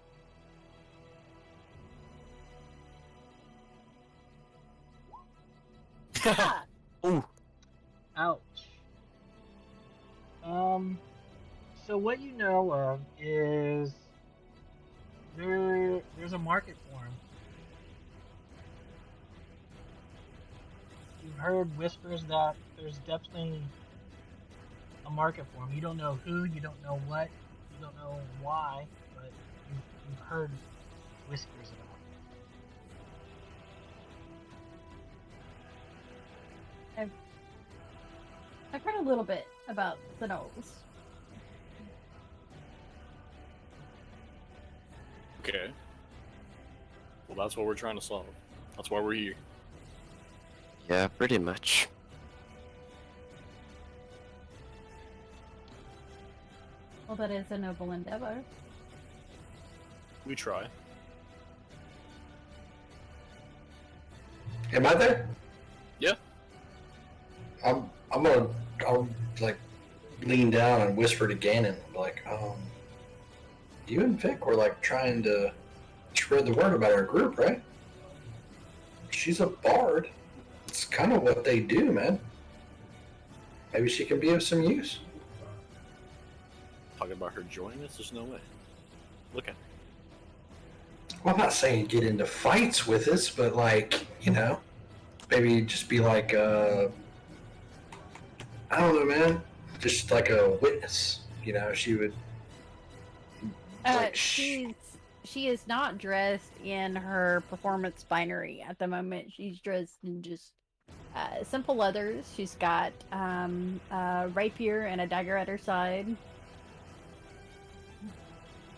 Ooh. Ouch. So what you know of is there's a market for him. You've heard whispers that there's definitely a market for him. You don't know who, you don't know what, you don't know why, but you've heard whispers about it. I've heard a little bit about the gnolls. Okay. Well, that's what we're trying to solve. That's why we're here. Yeah, pretty much. Well, that is a noble endeavor. We try. Am I there? Yeah. I'll like lean down and whisper to Ganon, like, you and Vic were like trying to spread the word about our group, right? She's a bard. It's kind of what they do, man. Maybe she can be of some use. Talking about her joining us? There's no way. Look at her. Well, I'm not saying get into fights with us, but like, maybe just be like, I don't know, man. Just like a witness. She would. She is not dressed in her performance binary at the moment. She's dressed in just simple leathers. She's got a rapier and a dagger at her side.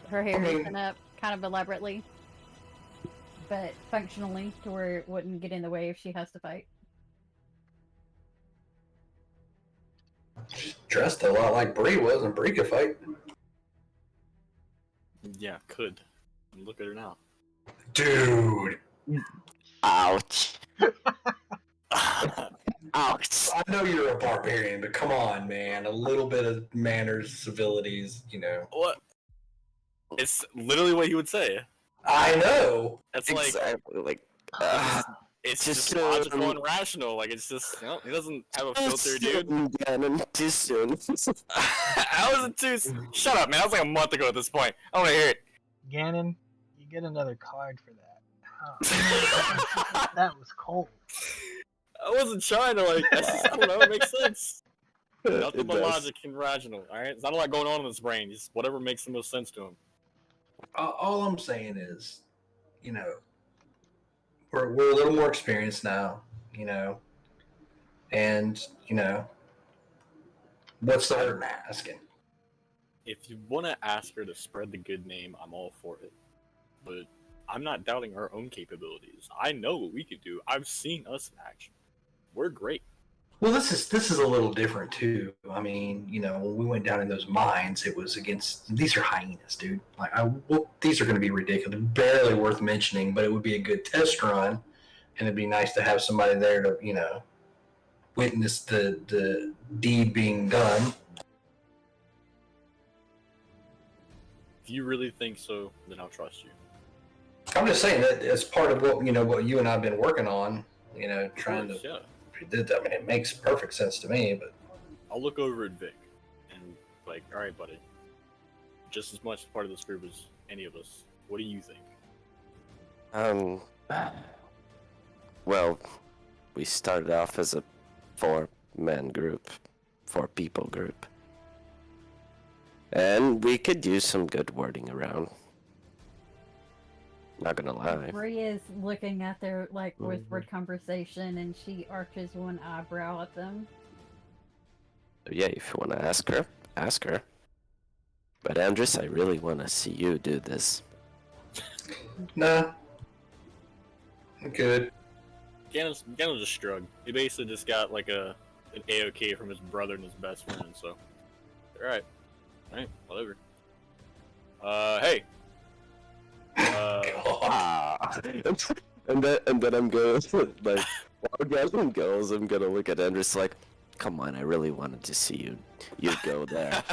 Her hair is done up kind of elaborately, but functionally to where it wouldn't get in the way if she has to fight. She's dressed a lot like Bree was, and Bree could fight. Yeah, could. Look at her now. Dude. Ouch. Ouch. I know you're a barbarian, but come on, man. A little bit of manners, civilities, What? It's literally what he would say. I know. That's Exactly. it's just just logical and rational. Like, it's just, he doesn't have a filter, dude. Ganon, too soon. How is it too soon? Shut up, man. That was like a month ago at this point. I want to hear it. Ganon, you get another card for that. Huh. That was cold. I wasn't trying to, that's just, I don't know, it makes sense. Nothing but logic and rational, alright? There's not a lot going on in his brain. Just whatever makes the most sense to him. All I'm saying is, we're a little more experienced now, and, what's the hurt in asking? If you want to ask her to spread the good name, I'm all for it. But I'm not doubting her own capabilities. I know what we could do. I've seen us in action. We're great. Well, this is a little different too. I mean, when we went down in those mines, it was against these are hyenas, dude. These are going to be ridiculous, barely worth mentioning, but it would be a good test run, and it'd be nice to have somebody there to, witnessed the deed being done. If you really think so, then I'll trust you. I'm just saying that as part of what what you and I've been working on, trying to. Yeah. I mean, it makes perfect sense to me, but I'll look over at Vic and like, all right, buddy. Just as much part of this group as any of us. What do you think? Well, we started off as a 4-man group, 4-people group. And we could use some good wording around. Not gonna lie. Bree is looking at their whispered conversation, and she arches one eyebrow at them. Yeah, if you wanna ask her, ask her. But Andres, I really wanna see you do this. nah, I'm good. Ganos just shrugged. He basically just got like an AOK from his brother and his best friend, so alright, whatever. Hey. And then I'm gonna like while Jasmine goes, I'm gonna look at Andres like, come on, I really wanted to see you go there.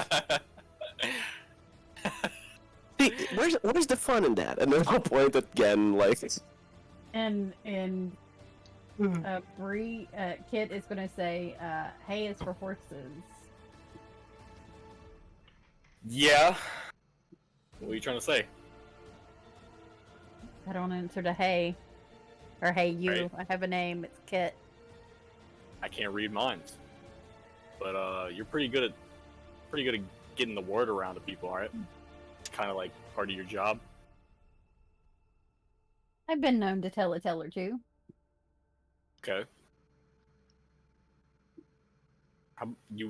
See, where's the fun in that? And then I'll point again like And Bree, Kit is gonna say, "Hay is for horses." Yeah. What are you trying to say? I don't answer to Hay, or Hey you. Right. I have a name. It's Kit. I can't read minds. But you're pretty good at getting the word around to people, alright? It's kinda like part of your job. I've been known to tell a tale or two. Okay. You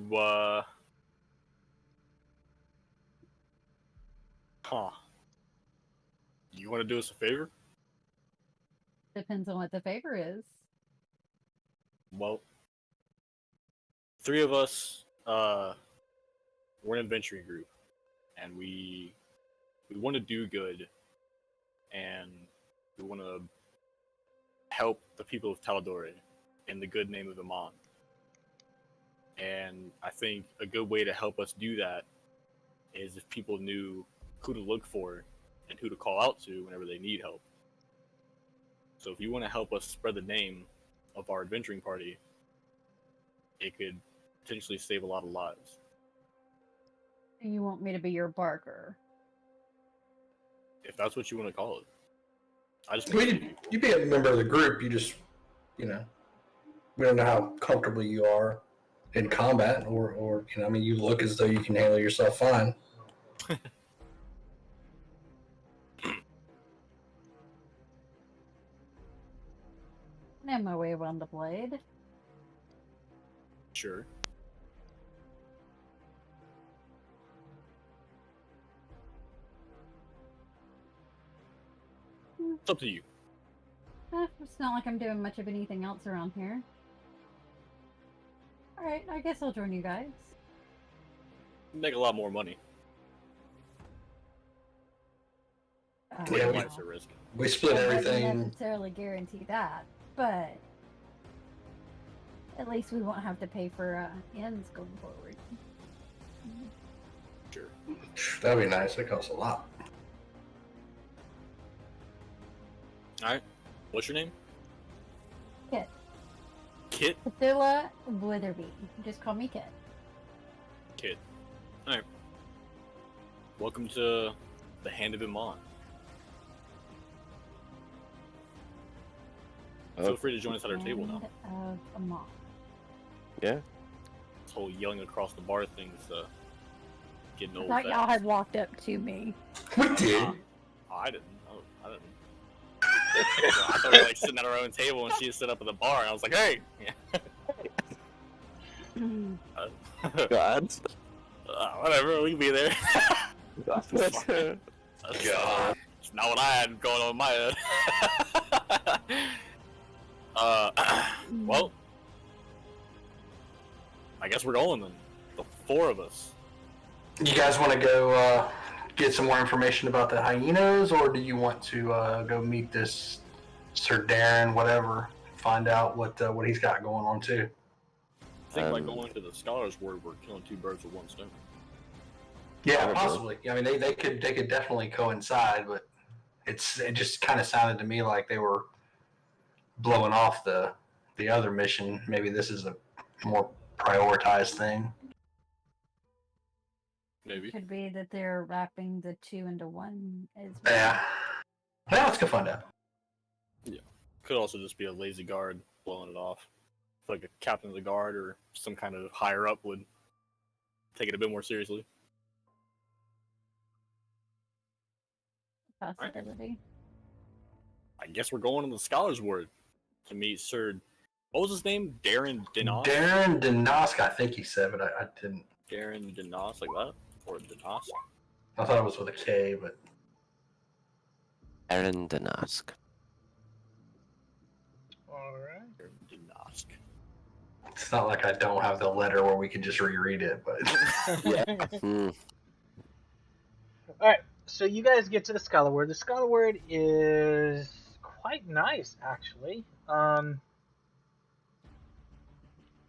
You wanna do us a favor? Depends on what the favor is. Well, 3 of us, we're an adventuring group, and we want to do good, and we want to help the people of Taladore in the good name of Amon. And I think a good way to help us do that is if people knew who to look for and who to call out to whenever they need help. So if you want to help us spread the name of our adventuring party, it could potentially save a lot of lives. You want me to be your barker? If that's what you want to call it. I just Well, you'd be a member of the group. You just, we don't know how comfortable you are in combat, or you look as though you can handle yourself fine. I have my way around the blade. Sure. It's up to you. It's not like I'm doing much of anything else around here. Alright, I guess I'll join you guys. Make a lot more money. Yeah, Your we- life's at risk. We split That doesn't everything. necessarily guarantee that, but at least we won't have to pay for ends going forward. Sure. That'd be nice. That costs a lot. Alright. What's your name? Kit. Kit? Cthulhu Witherby. Just call me Kit. Kit. Alright. Welcome to the Hand of Amon. Feel free to join us at our table now. Hand of Amon. yeah. This whole yelling across the bar thing's getting I old. thought y'all had walked up to me. We did. I didn't. I didn't. I thought we were like sitting at our own table and she was sitting up at the bar and I was like, hey! God. Whatever, we can be there. God. It's not what I had going on in my head. Well, I guess we're going then. The 4 of us. You guys want to go get some more information about the hyenas, or do you want to go meet this Sir Darren, whatever, find out what he's got going on too? I think by going to the Scholar's Word, we're killing two birds with one stone. Yeah, Probably. possibly. I mean, they could definitely coincide, but it just kind of sounded to me like they were blowing off the other mission. Maybe this is a more prioritized thing. Maybe. Could be that they're wrapping the two into one as well. Yeah. Well, let's go find out. Could also just be a lazy guard blowing it off. Like a captain of the guard or some kind of higher up would take it a bit more seriously. Possibility. I guess we're going to the Scholar's Word to meet Sir. What was his name? Darren Dinos? Darren Denosk, I think he said, but I didn't. Darren Dinos, like that? Or Dinos? I thought it was with a K, but Aaron Danask. All right. Darren Dinos. it's not like I don't have the letter where we can just reread it. But Yeah. All right. So you guys get to the Scholar Word. The Scholar Word is quite nice, actually.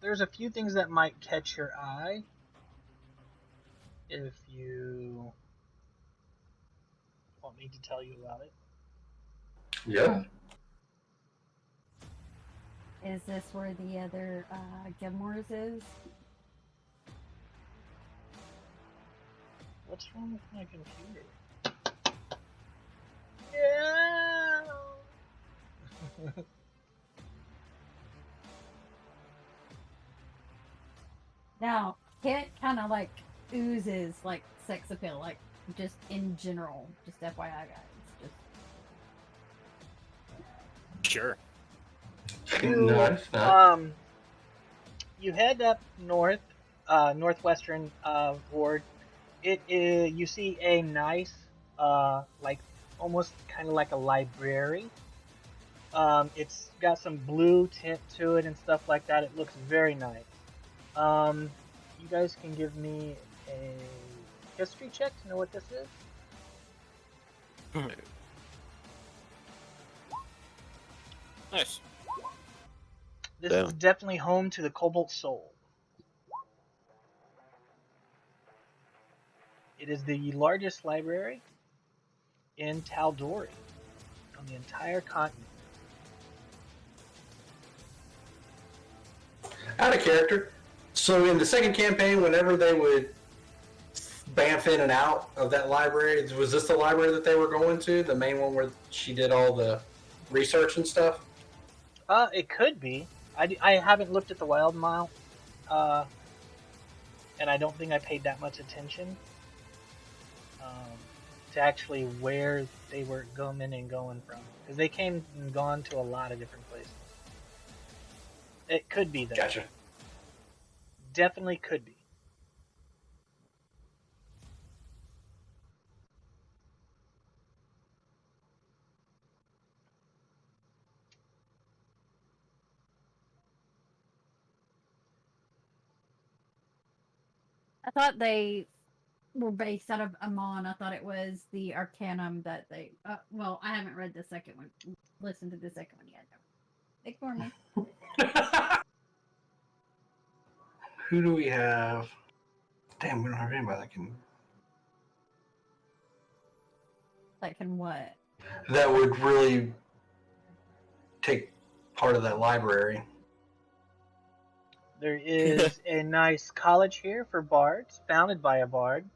There's a few things that might catch your eye if you want me to tell you about it. yeah, Is this where the other Gilmore's is? What's wrong with my computer? Yeah. Now, Kit kind of like oozes like sex appeal, like just in general. Just FYI, guys. Just Sure. nice. Nice. You head up north, northwestern ward. It is, you see a nice, like almost kind of like a library. It's got some blue tint to it and stuff like that. It looks very nice. You guys can give me a history check to know what this is. Nice. This Yeah. is definitely home to the Cobalt Soul. It is the largest library in Tal'Dorei on the entire continent. Out of character. So in the second campaign, whenever they would bamf in and out of that library, was this the library that they were going to? The main one where she did all the research and stuff? It could be. I haven't looked at the Wild Mile, and I don't think I paid that much attention to actually where they were coming and going from, because they came and gone to a lot of different places. It could be that. Gotcha. Definitely could be. I thought they were based out of Amon. I thought it was the Arcanum that they. Well, I haven't read the second one. Listened to the second one yet. Ignore me. Who do we have? Damn, we don't have anybody That can what? that would really take part of that library. There is a nice college here for bards, founded by a bard.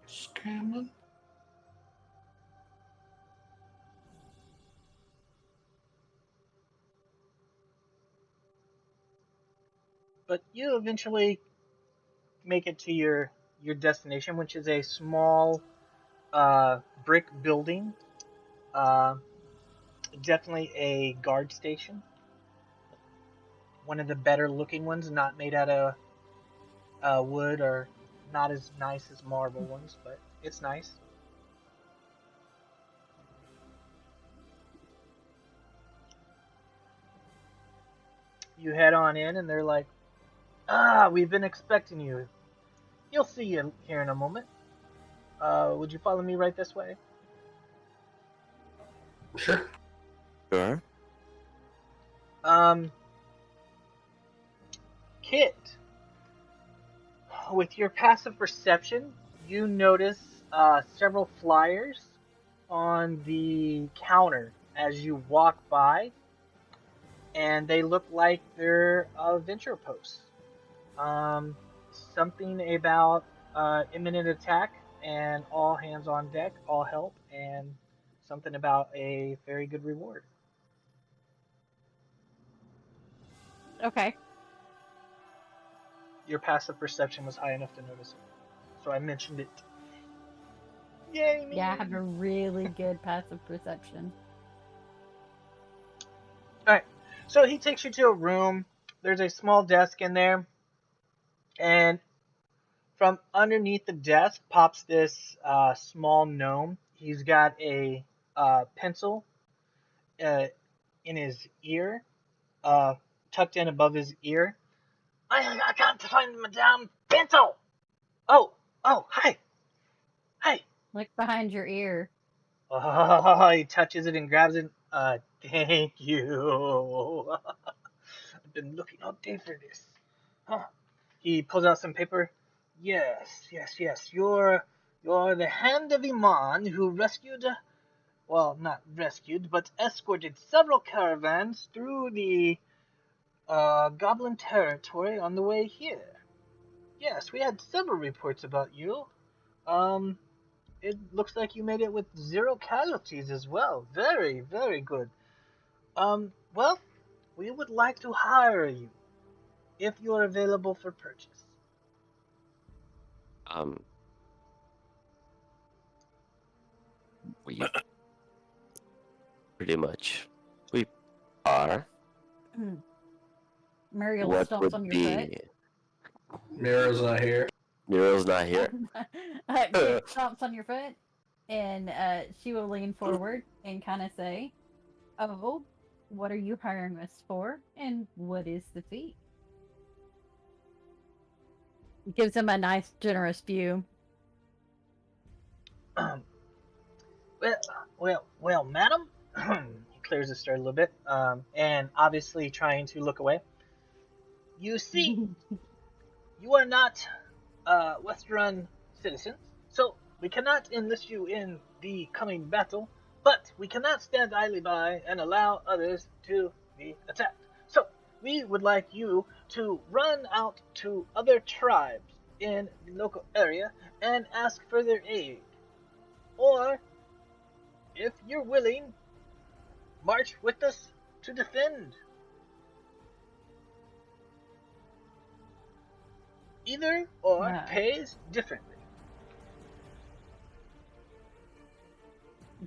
Scanlan? But you eventually make it to your destination, which is a small brick building. Definitely a guard station. One of the better looking ones, not made out of wood or not as nice as marble ones, but it's nice. You head on in, and they're like, we've been expecting you. You'll see you here in a moment. Would you follow me right this way? Sure. Sure. Kit, with your passive perception, you notice several flyers on the counter as you walk by, and they look like they're venture posts. Um, Something about imminent attack and all hands on deck, all help, and something about a very good reward. Okay. Your passive perception was high enough to notice it, so I mentioned it. Yay me! Yeah, I have a really good passive perception. Alright, so he takes you to a room. There's a small desk in there, and from underneath the desk pops this small gnome. He's got a pencil in his ear, tucked in above his ear. I can't find my damn pencil! Oh, hi! Look behind your ear. Oh, he touches it and grabs it. Thank you. I've been looking all day for this. Huh. He pulls out some paper. Yes. You're the hand of Iman who rescued, well, not rescued, but escorted several caravans through the Goblin territory on the way here. Yes, we had several reports about you. It looks like you made it with 0 casualties as well. Very, very good. Well, we would like to hire you if you are available for purchase. We pretty much we are. Muriel What stomps would on your be? foot. Mira's not here. Muriel's not here. Kit stomps on your foot, and she will lean forward and kind of say, "Oh, what are you hiring us for, and what is the fee?" Gives him a nice, generous view. Well, madam. He clears his throat a little bit, and obviously trying to look away. You see, you are not Westerun citizens, so we cannot enlist you in the coming battle, but we cannot stand idly by and allow others to be attacked. So we would like you to run out to other tribes in the local area and ask for their aid. Or, if you're willing, march with us to defend. Either or No. pays differently.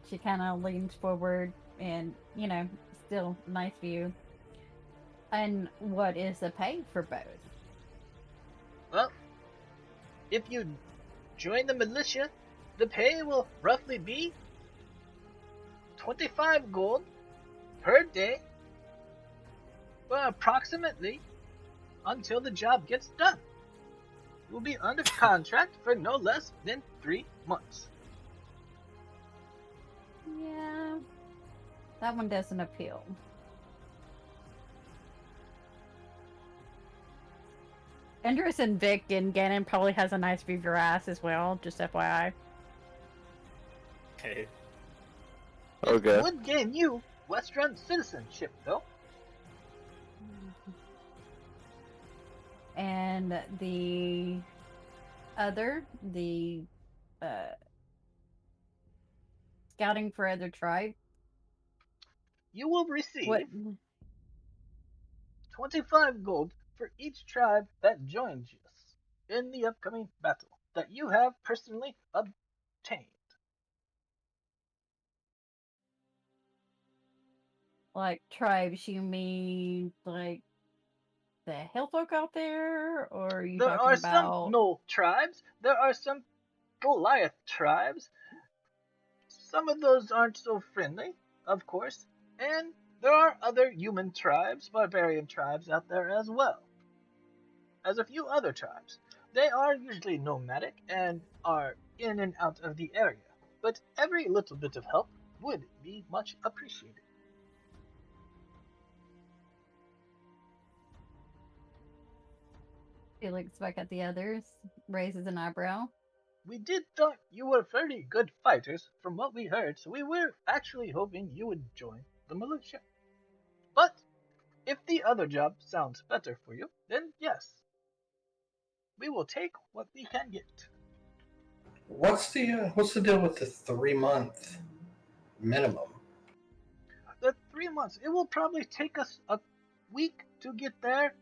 She kind of leans forward and, still nice view. And what is the pay for both? Well, if you join the militia, the pay will roughly be 25 gold per day, well, approximately, until the job gets done. You will be under contract for no less than 3 months. Yeah, that one doesn't appeal. Endress and Vic and Ganon probably has a nice view of your ass as well, just FYI. Okay. Okay. It would gain you Westrun citizenship, though. And the other, the scouting for other tribe. You will receive What? 25 gold for each tribe that joins us in the upcoming battle that you have personally obtained. Like tribes, you mean like the Hillfolk out there, or are you There talking are about? some Knoll tribes, there are some Goliath tribes. Some of those aren't so friendly, of course, and there are other human tribes, barbarian tribes out there as well. As a few other tribes. They are usually nomadic and are in and out of the area, but every little bit of help would be much appreciated. He looks back at the others, raises an eyebrow. We did thought you were very good fighters from what we heard, so we were actually hoping you would join the militia. But if the other job sounds better for you, then yes, we will take what we can get. What's the deal with the 3-month minimum? The 3 months, it will probably take us a week to get there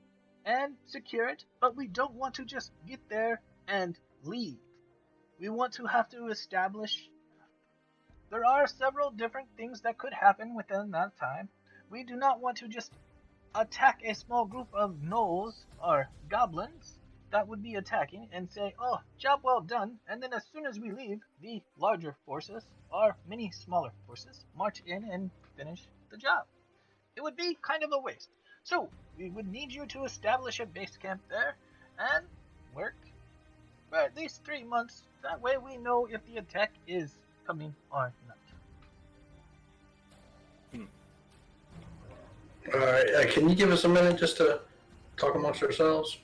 and secure it, but we don't want to just get there and leave. We want to have to establish. There are several different things that could happen within that time. We do not want to just attack a small group of gnolls or goblins that would be attacking and say, oh, job well done, and then as soon as we leave, the larger forces or many smaller forces march in and finish the job. It would be kind of a waste. So we would need you to establish a base camp there and work for at least 3 months. That way we know if the attack is coming or not. Alright, can you give us a minute just to talk amongst ourselves?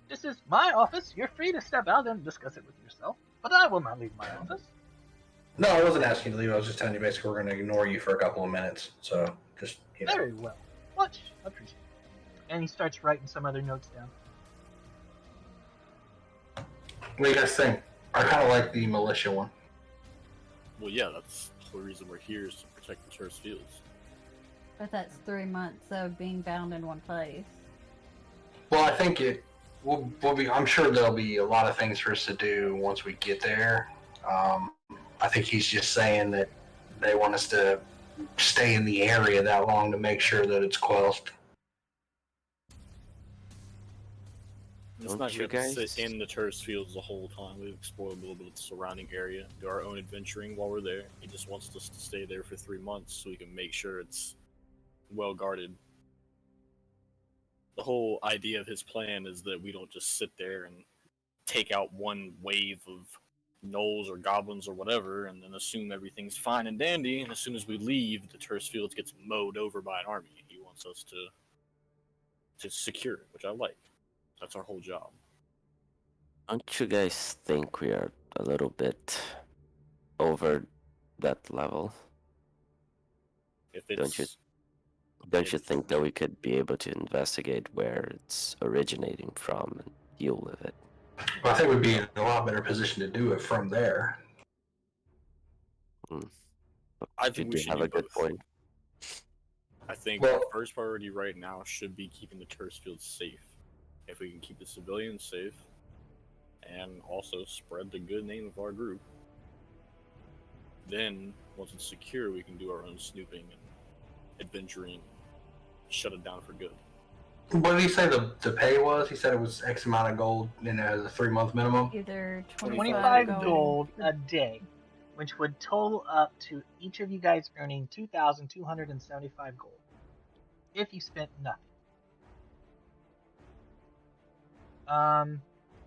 This is my office. You're free to step out and discuss it with yourself, but I will not leave my office. No, I wasn't asking you to leave. I was just telling you basically we're going to ignore you for a couple of minutes. So, just, you know. Very well. Much appreciated. And he starts writing some other notes down. What do you guys think? I kind of like the militia one. Well, yeah, that's the whole reason we're here is to protect the Terrace Fields. But that's 3 months of being bound in one place. Well, I think it will be. I'm sure there'll be a lot of things for us to do once we get there. I think he's just saying that they want us to stay in the area that long to make sure that it's quelled. It's Don't not you good to guys- sit in the Terrace Fields the whole time. We've explored a little bit of the surrounding area, do our own adventuring while we're there. He just wants us to stay there for 3 months so we can make sure it's well guarded. The whole idea of his plan is that we don't just sit there and take out one wave of gnolls or goblins or whatever and then assume everything's fine and dandy, and as soon as we leave, the Terrace Fields gets mowed over by an army. He wants us to secure it, which I like. That's our whole job. Don't you guys think we are a little bit over that level? If it's Don't you think that we could be able to investigate where it's originating from and deal with it? Well, I think we'd be in a lot better position to do it from there. I You think do we should have do a good both. point. I think Well- our first priority right now should be keeping the Terrace Fields safe. If we can keep the civilians safe, and also spread the good name of our group, then once it's secure, we can do our own snooping and adventuring, shut it down for good. What did he say the pay was? He said it was X amount of gold and it has a 3-month minimum. Either 25 25 gold a day, which would total up to each of you guys earning 2,275 gold if you spent nothing.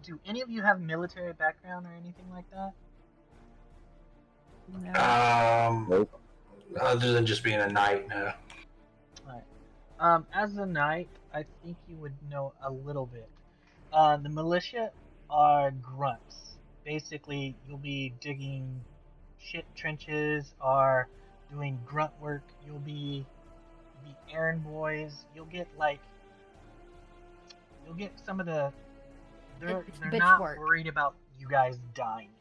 Do any of you have military background or anything like that? No. Nope. Other than just being a knight, no. As a knight, I think you would know a little bit. The militia are grunts. Basically, you'll be digging shit trenches or doing grunt work. You'll be errand boys. You'll get some of the. They're Bitch not work. worried about you guys dying.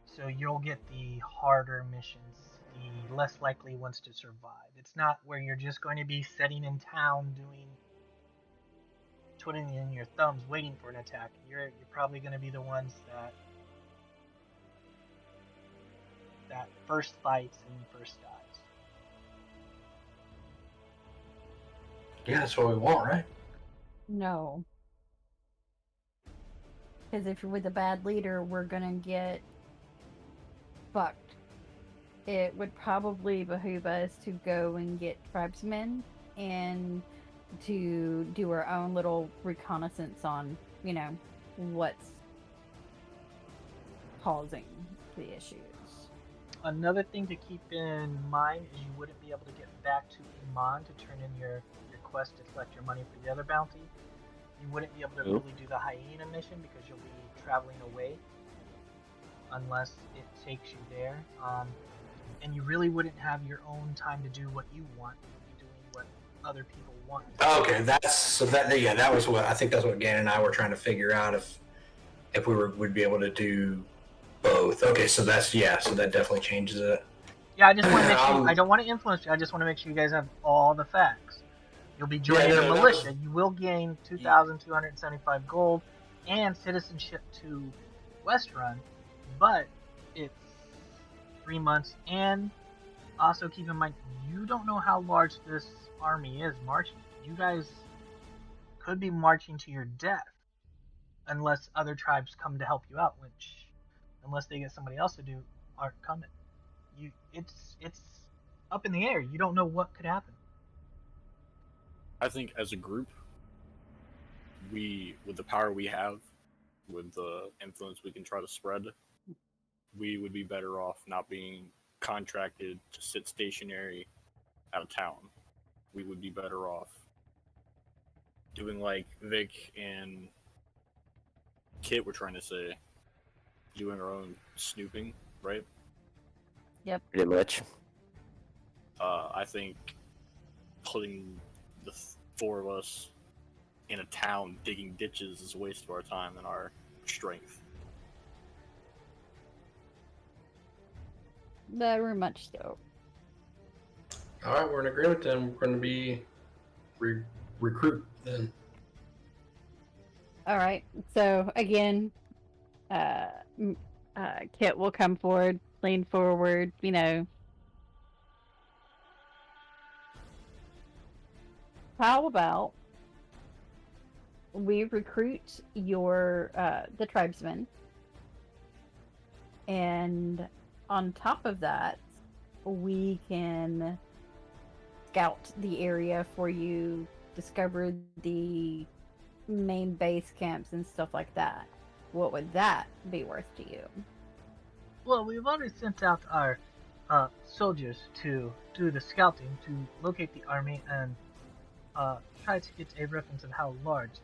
So you'll get the harder missions, the less likely ones to survive. It's not where you're just going to be sitting in town twiddling in your thumbs waiting for an attack. You're probably going to be the ones that first fights and first dies. Yeah, that's what we want, right? No. Because if you're with a bad leader, we're gonna get fucked. It would probably behoove us to go and get tribesmen and to do our own little reconnaissance on, what's causing the issues. Another thing to keep in mind is you wouldn't be able to get back to Iman to turn in your quest to collect your money for the other bounty. You wouldn't be able to Nope. really do the hyena mission because you'll be traveling away unless it takes you there. And you really wouldn't have your own time to do what you want. You'd be doing what other people want. Okay, that was what I think. That's what Gannon and I were trying to figure out if would be able to do both. Okay, so that definitely changes it. Yeah, I just want to make sure. I don't want to influence you. I just want to make sure you guys have all the facts. You'll be joining no, the that militia. was- You will gain 2,275 gold and citizenship to Westrun, but it's 3 months. And also keep in mind, you don't know how large this army is marching. You guys could be marching to your death unless other tribes come to help you out, which, unless they get somebody else to do, aren't coming. It's up in the air. You don't know what could happen. I think as a group, with the power we have, with the influence we can try to spread, we would be better off not being contracted to sit stationary out of town. We would be better off doing like Vic and Kit were trying to say, doing our own snooping, right? Pretty much. I think putting the four of us in a town digging ditches is a waste of our time and our strength. Very much so. All right, we're in agreement then. We're going to be recruit then. All right. So again, Kit will come forward, lean forward. How about we recruit the tribesmen, and on top of that, we can scout the area for you, discover the main base camps and stuff like that. What would that be worth to you? Well, we've already sent out our soldiers to do the scouting to locate the army and try to get a reference of how large it is.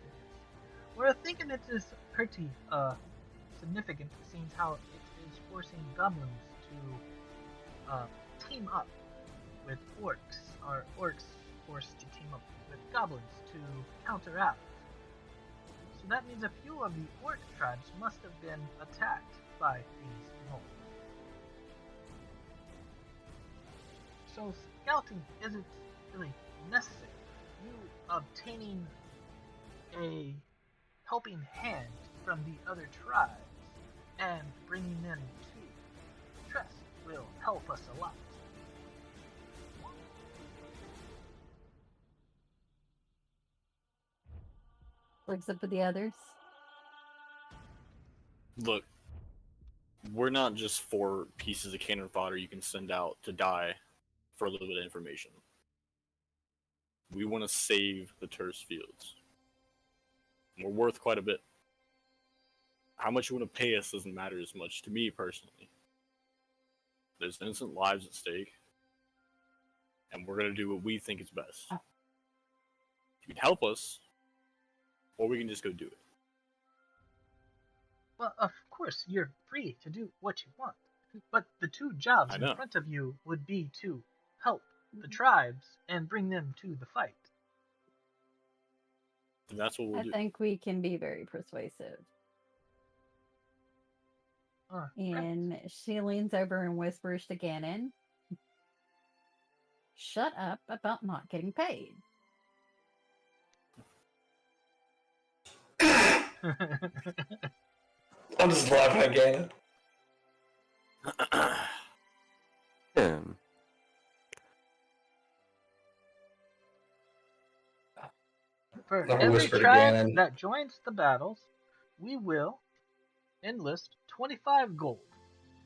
We're thinking it is pretty significant, seeing how it is forcing goblins to team up with orcs, or orcs forced to team up with goblins to counteract. So that means a few of the orc tribes must have been attacked by these gnolls. So scouting isn't really necessary. You obtaining a helping hand from the other tribes and bringing them to Trest will help us a lot. Looks up at the others. Look, we're not just four pieces of cannon fodder you can send out to die for a little bit of information. We want to save the Terse Fields. We're worth quite a bit. How much you want to pay us doesn't matter as much to me personally. There's innocent lives at stake, and we're going to do what we think is best. You can help us, or we can just go do it. Well, of course, you're free to do what you want. But the two jobs I in know. front of you would be to help the tribes and bring them to the fight. And that's what we'll I do. think we can be very persuasive. And she leans over and whispers to Ganon, "Shut up about not getting paid." I'm just laughing at Gannon. For Let me every whisper to tribe Ganon. that joins the battles, we will enlist 25 gold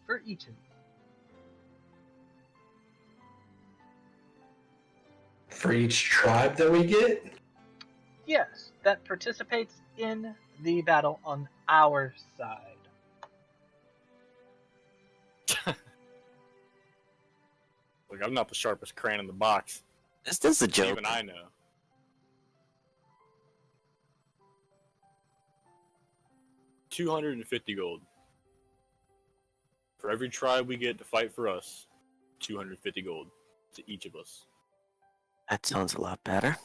for each of you. For each tribe that we get? Yes, that participates in the battle on our side. Look, I'm not the sharpest crayon in the box. Is this a joke? Even I know. 250 gold. For every tribe we get to fight for us, 250 gold to each of us. That sounds a lot better.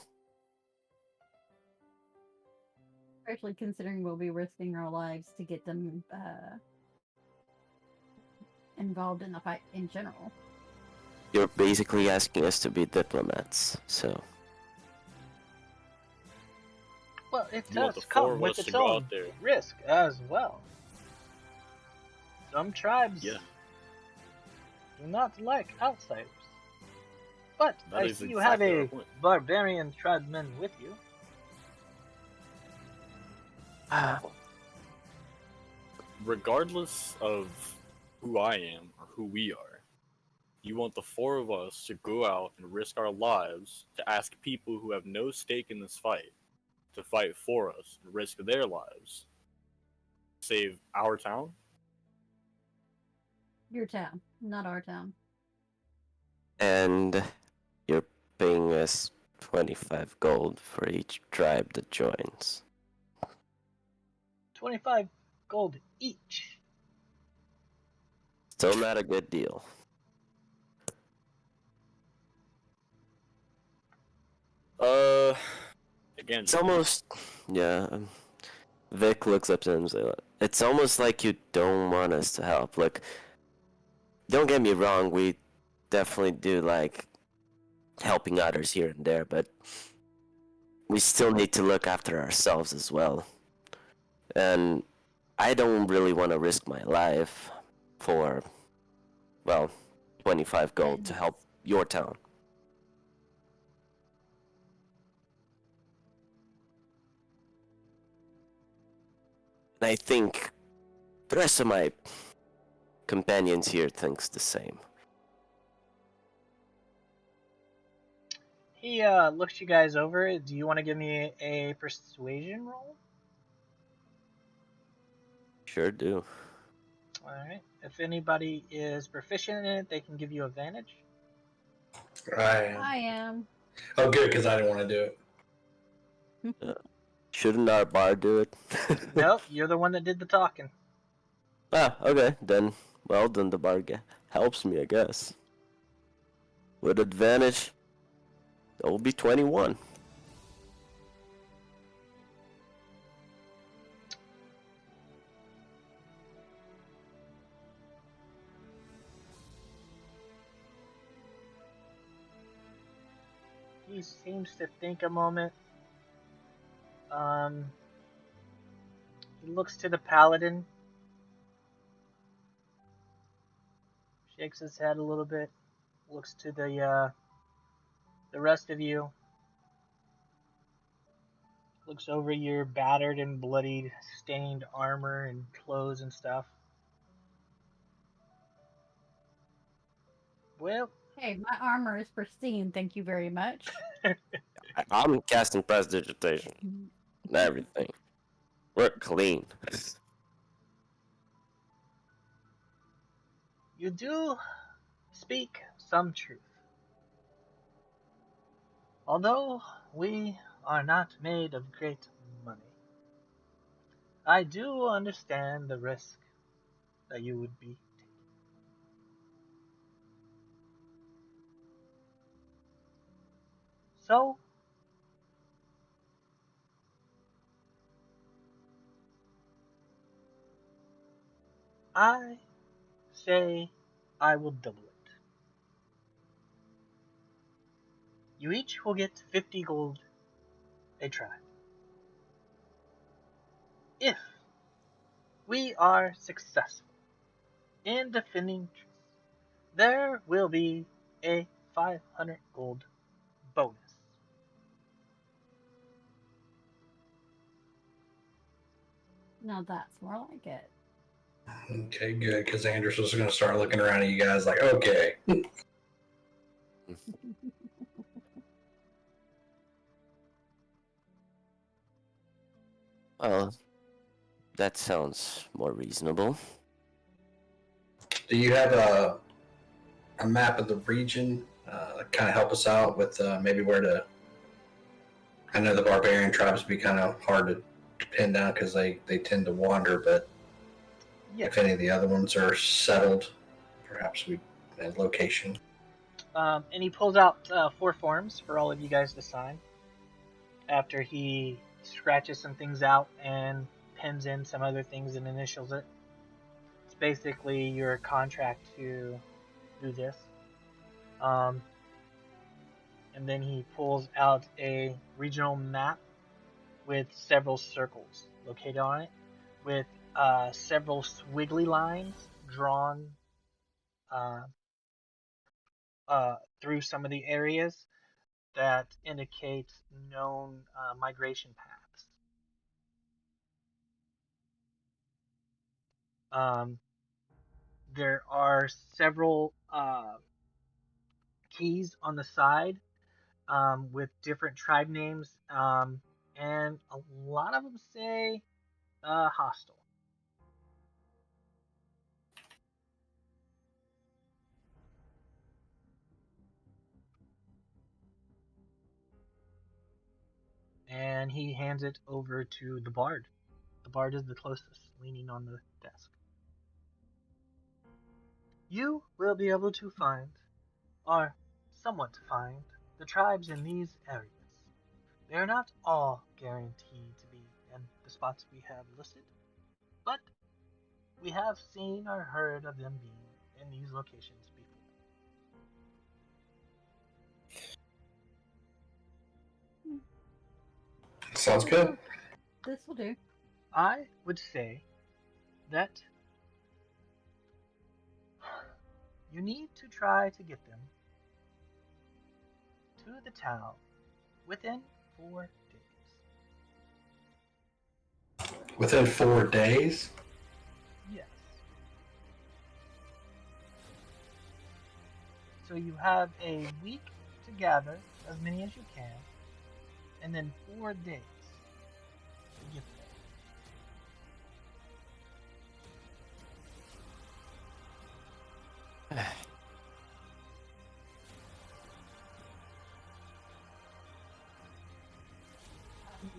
Especially considering we'll be risking our lives to get them involved in the fight in general. You're basically asking us to be diplomats, so... Well, it You want does the four come of with us its to go own out there. risk as well. Some tribes Yeah. do not like outsiders. But That I is see you have exactly our a point. barbarian tribeman with you. Regardless of who I am or who we are, you want the four of us to go out and risk our lives to ask people who have no stake in this fight to fight for us and risk their lives. Save our town? Your town, not our town. And you're paying us 25 gold for each tribe that joins. 25 gold each. Still not a good deal. Again, It's almost... Yeah. Vic looks up to him and says, it's almost like you don't want us to help. Like, don't get me wrong, we definitely do like helping others here and there, but we still need to look after ourselves as well. And I don't really want to risk my life for, well, 25 gold to help your town. And I think the rest of my companions here thinks the same. He looks you guys over. Do you want to give me a persuasion roll? Sure do. Alright. If anybody is proficient in it, they can give you advantage. I am. Oh, good, because I didn't want to do it. Shouldn't our bard do it? Nope, you're the one that did the talking. Ah, okay, then, well, then the bard helps me, I guess. With advantage, that will be 21. He seems to think a moment. He looks to the paladin. Shakes his head a little bit. Looks to the rest of you. Looks over your battered and bloodied, stained armor and clothes and stuff. Well, Hey, my armor is pristine, thank you very much. I'm casting prestidigitation and everything. We're clean. you do speak some truth. Although we are not made of great money, I do understand the risk that you would be taking. So, I say I will double it. You each will get 50 gold a tribe. If we are successful in defending truth, there will be a 500 gold bonus. Now that's more like it. Okay, good, because Anders was going to start looking around at you guys like, okay. Well, that sounds more reasonable. Do you have a map of the region kind of help us out with maybe where to... I know the barbarian tribes would be kind of hard to pinned down because they tend to wander. But Yeah. if any of the other ones are settled, perhaps we and location. And he pulls out 4 forms for all of you guys to sign. After he scratches some things out and pins in some other things and initials it. It's basically your contract to do this. And then he pulls out a regional map with several circles located on it, with several squiggly lines drawn through some of the areas that indicate known migration paths. There are several keys on the side with different tribe names, and a lot of them say hostile. And he hands it over to the bard. The bard is the closest, leaning on the desk. You will be able to find, or somewhat find, the tribes in these areas. They are not all guaranteed to be in the spots we have listed, but we have seen or heard of them being in these locations before. Sounds good. This will do. I would say that you need to try to get them to the town within 4 days. Within 4 days? Yes. So you have a week to gather as many as you can, and then 4 days to get there.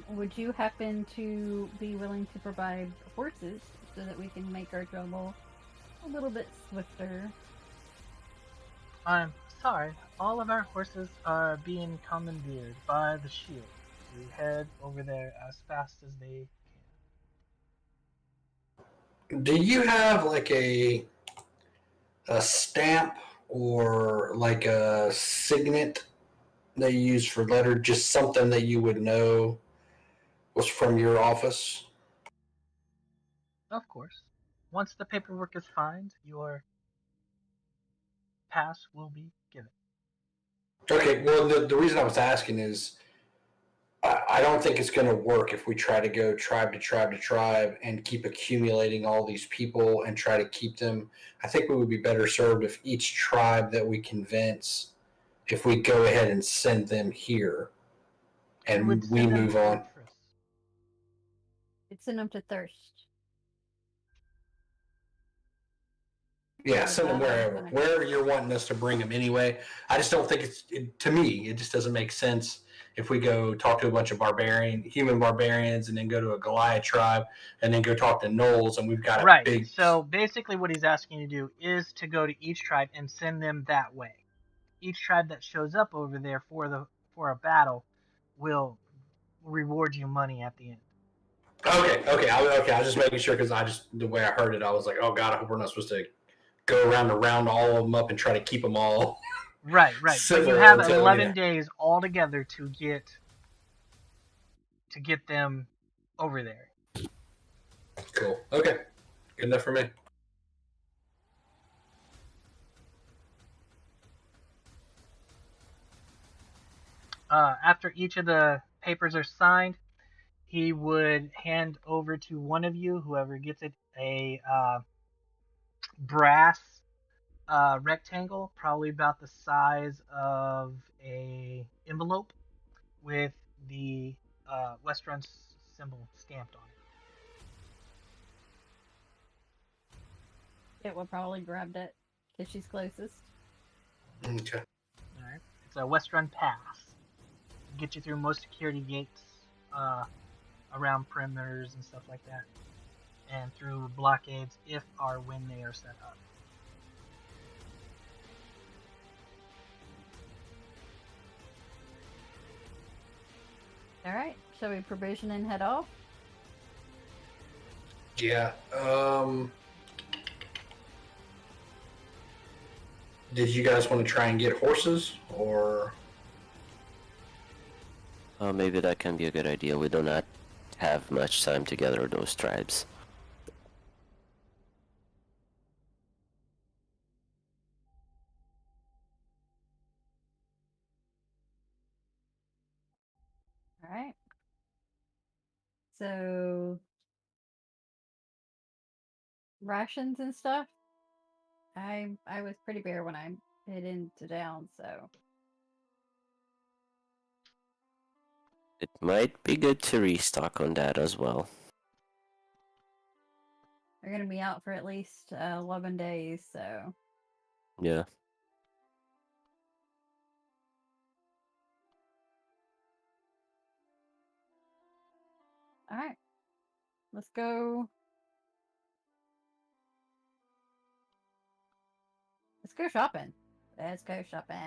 Would you happen to be willing to provide horses so that we can make our travel a little bit swifter? I'm sorry, all of our horses are being commandeered by the Shield to head over there as fast as they can. Do you have like a stamp or like a signet that you use for letter? Just something that you would know was from your office? Of course. Once the paperwork is signed, your pass will be given. Okay, well, the reason I was asking is I don't think it's going to work if we try to go tribe to tribe to tribe and keep accumulating all these people and try to keep them. I think we would be better served if each tribe that we convince, if we go ahead and send them here and we move on. It's send them to Thirst. Yeah, send them wherever you're wanting us to bring them anyway. I just don't think to me, it just doesn't make sense if we go talk to a bunch of human barbarians, and then go to a Goliath tribe, and then go talk to Gnolls, and we've got a big... So basically what he's asking you to do is to go to each tribe and send them that way. Each tribe that shows up over there for a battle will reward you money at the end. Okay. I was just making sure, because the way I heard it, I was like, oh God, I hope we're not supposed to go around and round all of them up and try to keep them all. Right. But you have 11 days altogether to get them over there. Cool. Okay. Good enough for me. After each of the papers are signed, he would hand over to one of you, whoever gets it, a brass rectangle, probably about the size of a envelope, with the Westrun symbol stamped on it. It will probably grab it because she's closest. Okay. All right. It's a Westrun pass. Get you through most security gates around perimeters and stuff like that, and through blockades if or when they are set up. All right, shall we provision and head off? Yeah. Did you guys want to try and get horses, or? Maybe that can be a good idea. We do not have much time to gather those tribes. All right. So rations and stuff. I was pretty bare when I hit into town, so It might be good to restock on that as well. we're gonna be out for at least 11 days. So Yeah. all right, let's go. Let's go shopping. Let's go shopping.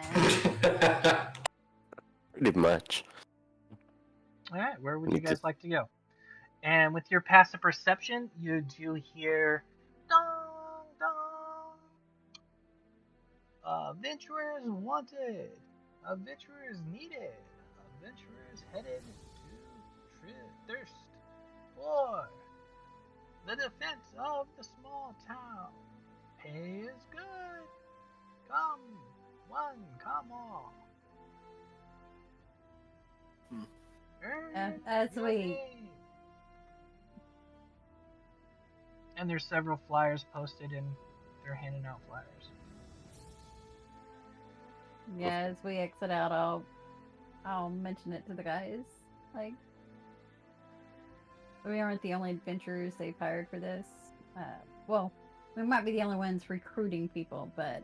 Pretty much. All right, where would Me you guys too. like to go? And with your passive perception, you do hear dong dong. Adventurers wanted. Adventurers needed. Adventurers headed to Thirst for the defense of the small town. Pay is good. Come one, come all. Earn that's your sweet. name. And there's several flyers posted, and they're handing out flyers. Yeah, as we exit out, I'll mention it to the guys. Like, we aren't the only adventurers they've hired for this. Well, we might be the only ones recruiting people, but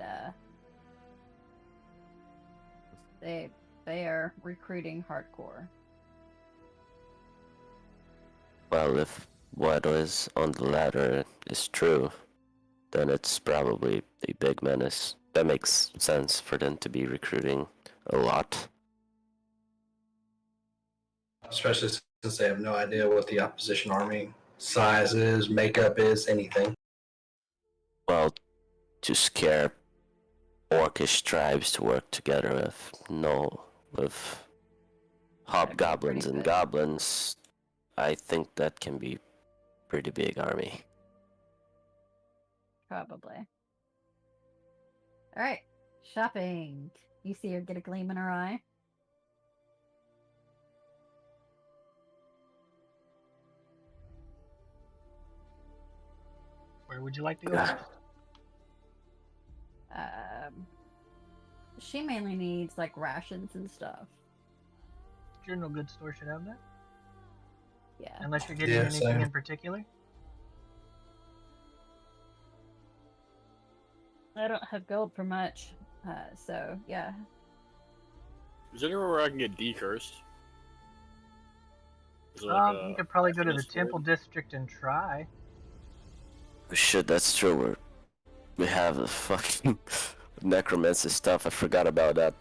they are recruiting hardcore. Well, if what is on the ladder is true, then it's probably a big menace. That makes sense for them to be recruiting a lot. Especially since they have no idea what the opposition army size is, makeup is, anything. Well, to scare orcish tribes to work together with hobgoblins and good. goblins, I think that can be pretty big army. Probably. All right, shopping. You see her get a gleam in her eye. Where would you like to go? She mainly needs like rations and stuff. General goods store should have that. Yeah. Unless you're getting Yeah, anything same. in particular. I don't have gold for much, so yeah. Is there anywhere where I can get decursed? Is there like You could probably go to the fitness Temple word? District and try. Shit, that's true. We have the fucking necromancy stuff. I forgot about that.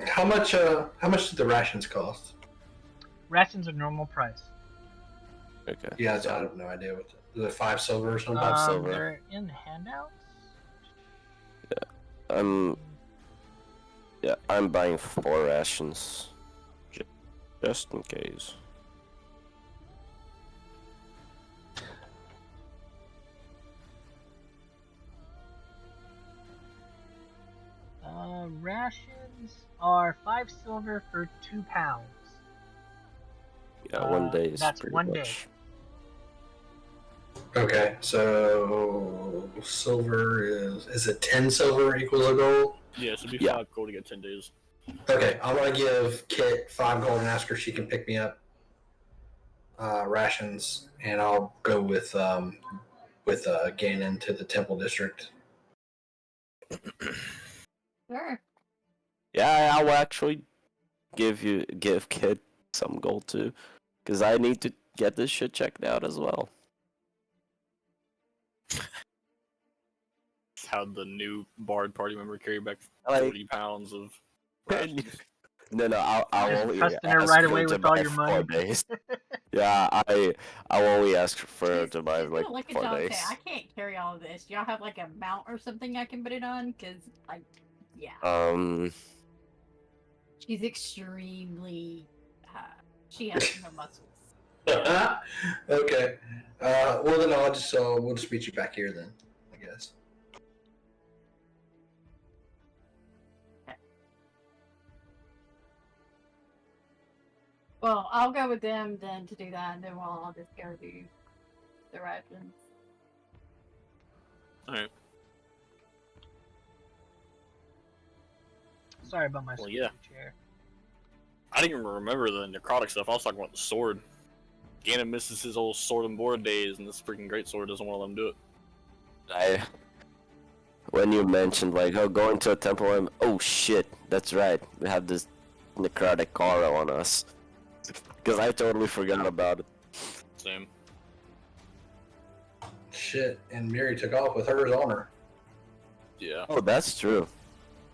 How much did the rations cost? Rations are normal price. Okay. Yeah, I have no idea what the 5 silver or something. Silver. They're in handouts. I'm buying 4 rations. Just in case. Rations are 5 silver for 2 pounds. Yeah, 1 day is that's pretty 1 day. much. Okay, so silver is it 10 silver equals a gold? Yeah, so it'd be Yeah. 5 gold to get 10 days. Okay, I'm gonna give Kit 5 gold and ask her if she can pick me up rations, and I'll go with Ganon to the Temple District. Sure. Yeah, I will actually give Kid some gold too, because I need to get this shit checked out as well. How the new Bard party member carry back Like- 40 pounds of rations. No, I'll Just only trusting her ask right her away to with all buy your 4 money. days. Yeah, I'll only ask for her to buy she's like gonna look at 4 y'all and days. say, I can't carry all of this. Y'all have like a mount or something I can put it on? Because, like, yeah. She's extremely. She has no muscles. Okay. Well then I'll just we'll just meet you back here then, I guess. Well, I'll go with them then to do that, and then I'll just go do the rations. Alright. Sorry about my Well, yeah. chair. I didn't even remember the necrotic stuff. I was talking about the sword. Ganon misses his old sword and board days, and this freaking great sword doesn't want to let him do it. When you mentioned like, oh, going to a temple, oh shit, that's right, we have this necrotic aura on us. Because I totally forgot about it. Same. Shit, and Miri took off with hers on her. Yeah. Oh, that's true.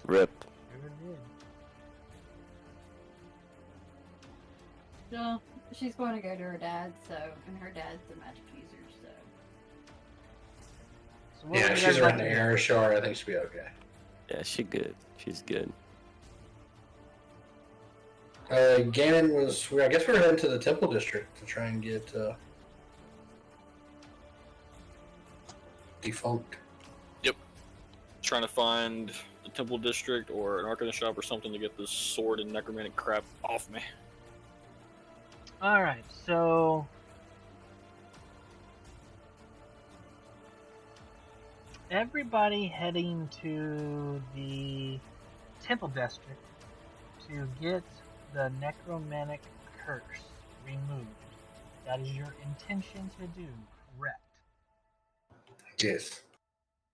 Rip. Never did. No, she's going to go to her dad, and her dad's a magic user, so. So what Yeah, would if you guys she's like running to the do? air shard, I think she'll be okay. Yeah, she's good. Ganon was. I guess we're heading to the Temple District to try and get defunct. Trying to find the Temple District or an Arcana shop or something to get this sword and necromantic crap off me. Alright, so everybody heading to the Temple District to get the necromantic curse removed. That is your intention to do, correct? Yes.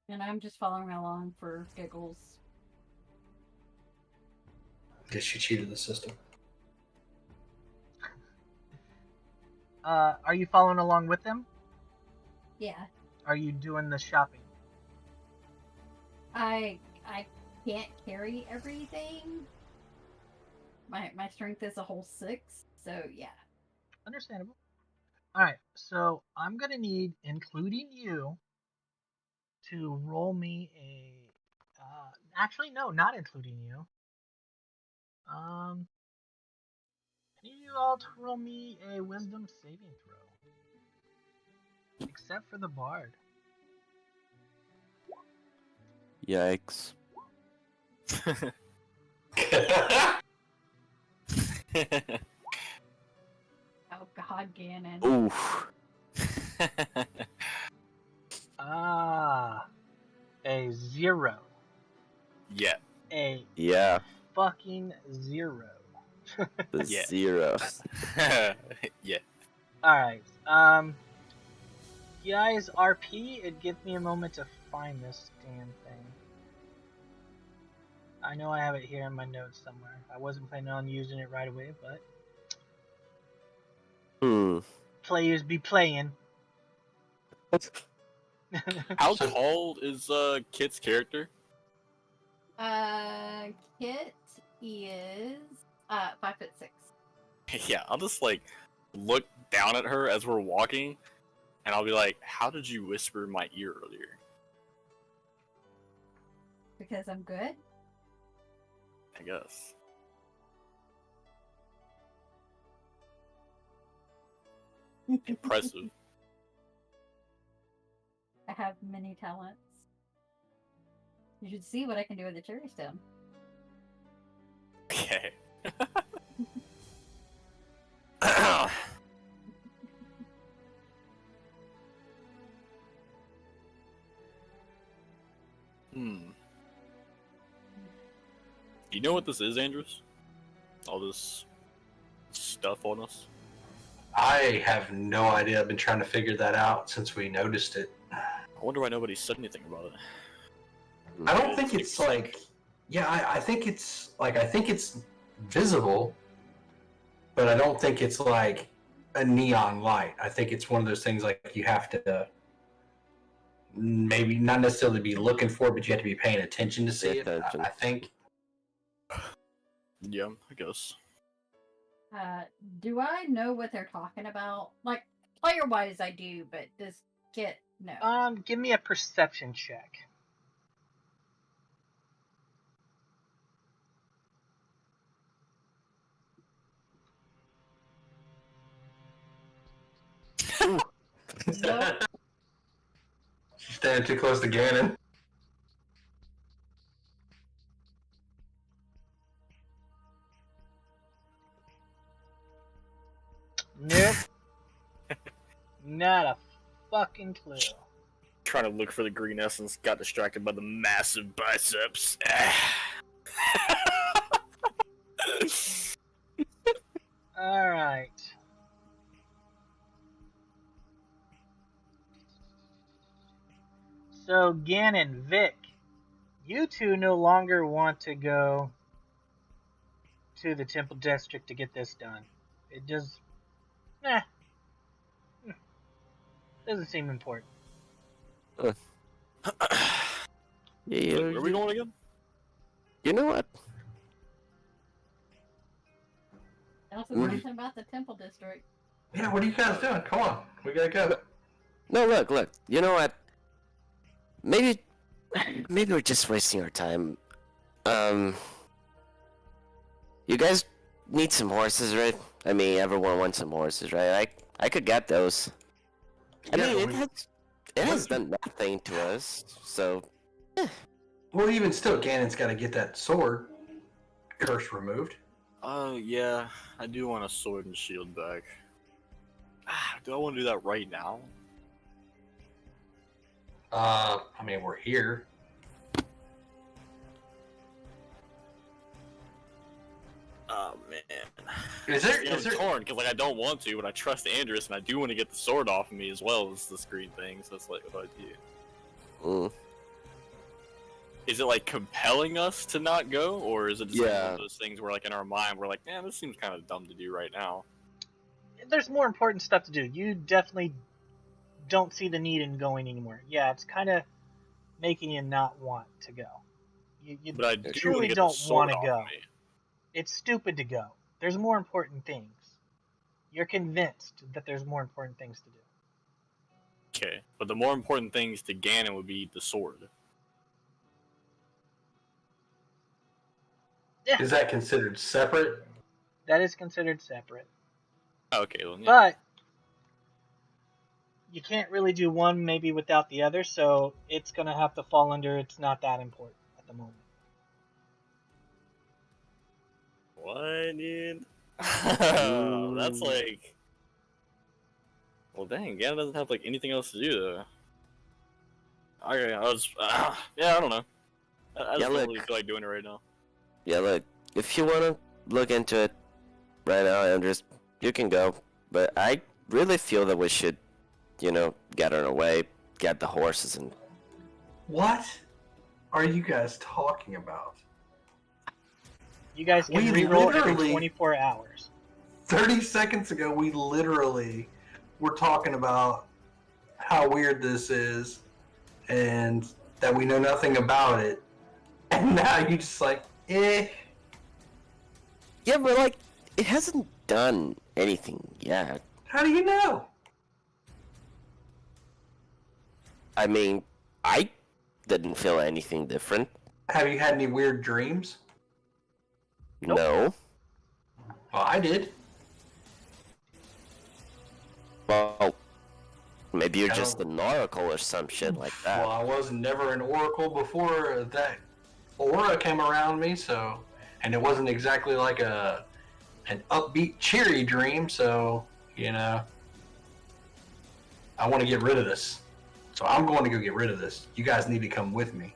And I'm just following along for giggles. Guess she cheated the system. Are you following along with them? Yeah, Are you doing the shopping? I can't carry everything. My strength is a whole 6, so yeah. Understandable. Alright, so I'm gonna need, including you, to roll me a. Actually, no, not including you. I need you all to roll me a wisdom saving throw. Except for the bard. Yikes. Oh god, Ganon. Oof. A 0. Yeah. A Yeah, fucking 0. the Yeah. 0. Yeah. Alright, guys, RP, it gives me a moment to find this damn thing. I know I have it here in my notes somewhere. I wasn't planning on using it right away, but players be playing. How tall is Kit's character? Kit is 5'6". Yeah, I'll just like look down at her as we're walking, and I'll be like, "How did you whisper in my ear earlier?" Because I'm good. I guess. Impressive. I have many talents. You should see what I can do with the cherry stone. Okay. You know what this is, Andrews? All this stuff on us? I have no idea. I've been trying to figure that out since we noticed it. I wonder why nobody said anything about it. I don't think it's like, yeah, I think it's like, I think it's visible, but I don't think it's like a neon light. I think it's one of those things like you have to maybe not necessarily be looking for it, but you have to be paying attention to see Pay it. attention. I think. Yeah, I guess. Do I know what they're talking about? Like, player-wise, I do, but does Kit know? Give me a perception check. Nope. She's standing too close to Ganon. Nope. Not a fucking clue. Trying to look for the green essence, got distracted by the massive biceps. Alright. So, Ganon, Vic, you two no longer want to go to the Temple District to get this done. It just... doesn't seem important. Yeah, Where are we going again? You know what? Also, something about the Temple District. Yeah, what are you guys doing? Come on, we gotta go. No, look. You know what? Maybe we're just wasting our time. You guys need some horses, right? I mean, everyone wants some horses, right? I could get those. I Yeah, mean, we- it has done nothing to us, so Well, even still, Ganon's got to get that sword curse removed. Oh, yeah, I do want a sword and shield back. Do I want to do that right now? I mean, we're here. Oh, man. Is there? Yeah, I'm torn, because like, I don't want to, but I trust Andrus, and I do want to get the sword off of me as well as the screen thing, so it's like, what do I do? mm, Is it like compelling us to not go, or is it just like one Yeah. of those things where like in our mind we're like, man, this seems kind of dumb to do right now? There's more important stuff to do. You definitely don't see the need in going anymore. Yeah, it's kind of making you not want to go. You But I do want to truly get don't the sword want to off go. of me. It's stupid to go. There's more important things. You're convinced that there's more important things to do. Okay, but the more important things to Ganon would be the sword. Is that considered separate? That is considered separate. Okay, well, yeah. But you can't really do one maybe without the other, so it's going to have to fall under it's not that important at the moment. What, dude? That's like... Well, dang, Ganon doesn't have like anything else to do though. Okay, I was... yeah, I don't know. I just Yeah, don't look. really feel like doing it right now. yeah. Look, if you wanna look into it right now, Andres, you can go. But I really feel that we should, get on our way, get the horses, and What are you guys talking about? You guys can We reroll every literally- 24 hours. 30 seconds ago, we literally were talking about how weird this is and that we know nothing about it. And now you just like, eh. yeah, but like, it hasn't done anything yet. How do you know? I mean, I didn't feel anything different. Have you had any weird dreams? Nope. No. Well, I did. Well, maybe you're I just don't- an oracle or some shit like that. Well, I was never an oracle before that aura came around me, so, and it wasn't exactly like an upbeat, cheery dream, so, I want to get rid of this. So I'm going to go get rid of this. You guys need to come with me.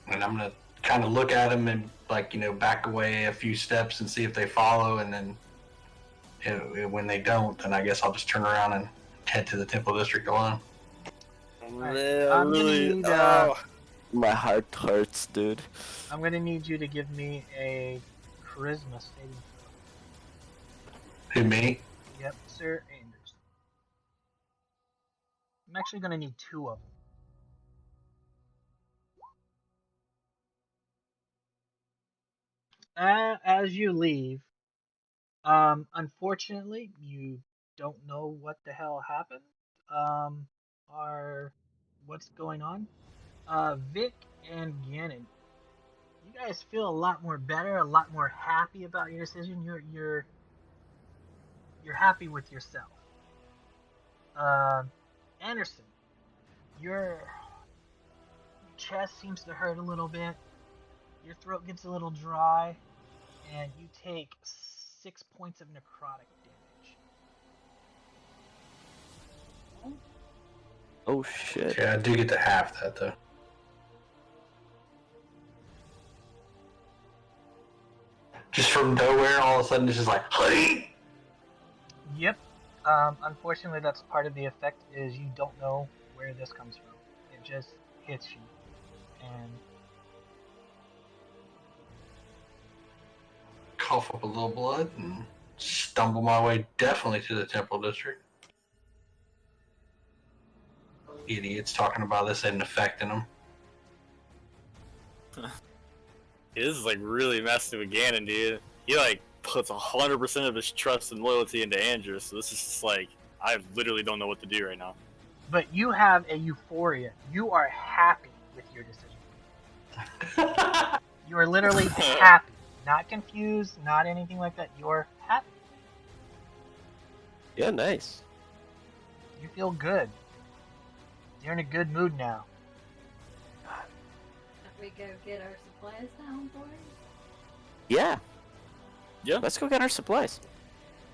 And I'm going to kind of look at them and, back away a few steps and see if they follow, and then when they don't, then I guess I'll just turn around and head to the Temple District alone. Yeah, I'm gonna need, My heart hurts, dude. I'm going to need you to give me a charisma saving throw. Who, me? Yep, Sir Anderson. I'm actually going to need 2 of them. As you leave, unfortunately, you don't know what the hell happened, or what's going on. Vic and Gannon, you guys feel a lot more better, a lot more happy about your decision. You're happy with yourself. Anderson, your chest seems to hurt a little bit. Your throat gets a little dry, and you take 6 points of necrotic damage. Oh shit. Yeah, I do get to half that though. Just from nowhere, all of a sudden, it's just like, hey! Yep. Unfortunately, that's part of the effect. Is you don't know where this comes from. It just hits you, and Cough up a little blood and stumble my way definitely to the Temple District. Idiots talking about this ain't affecting them. This is like really messing with Ganon, dude. He like puts 100% of his trust and loyalty into Andrew, so this is just like I literally don't know what to do right now. but you have a euphoria. You are happy with your decision. You are literally happy, not confused, not anything like that. You're happy. Yeah, nice. You feel good. You're in a good mood now. Should we go get our supplies now, boys? Yeah. Yeah. Let's go get our supplies.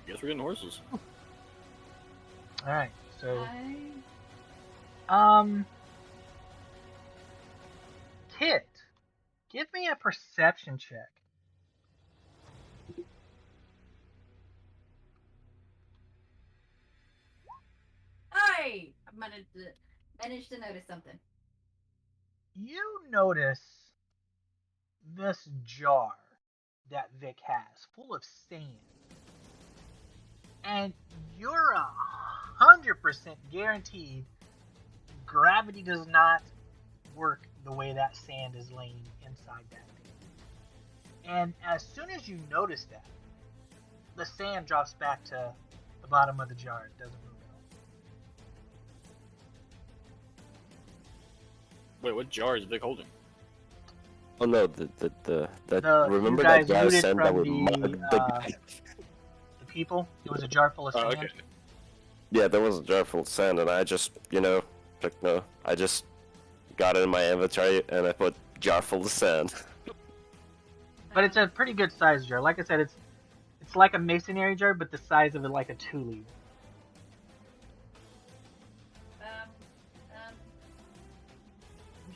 Guess we're getting horses. All right. So, I... Kit, give me a perception check. I managed to notice something. You notice this jar that Vic has, full of sand, and you're 100% guaranteed gravity does not work the way that sand is laying inside that thing. And as soon as you notice that, the sand drops back to the bottom of the jar. It doesn't move at all. Wait, what jar is Vic holding? Oh no, remember you guys that guy looted sent that from would the, mug the guy? The people, it was a jar full of sand. Okay. Yeah, there was a jar full of sand, and I just, I just got it in my inventory, and I put jar full of sand. But it's a pretty good sized jar. Like I said, it's like a masonry jar, but the size of it like a 2-liter.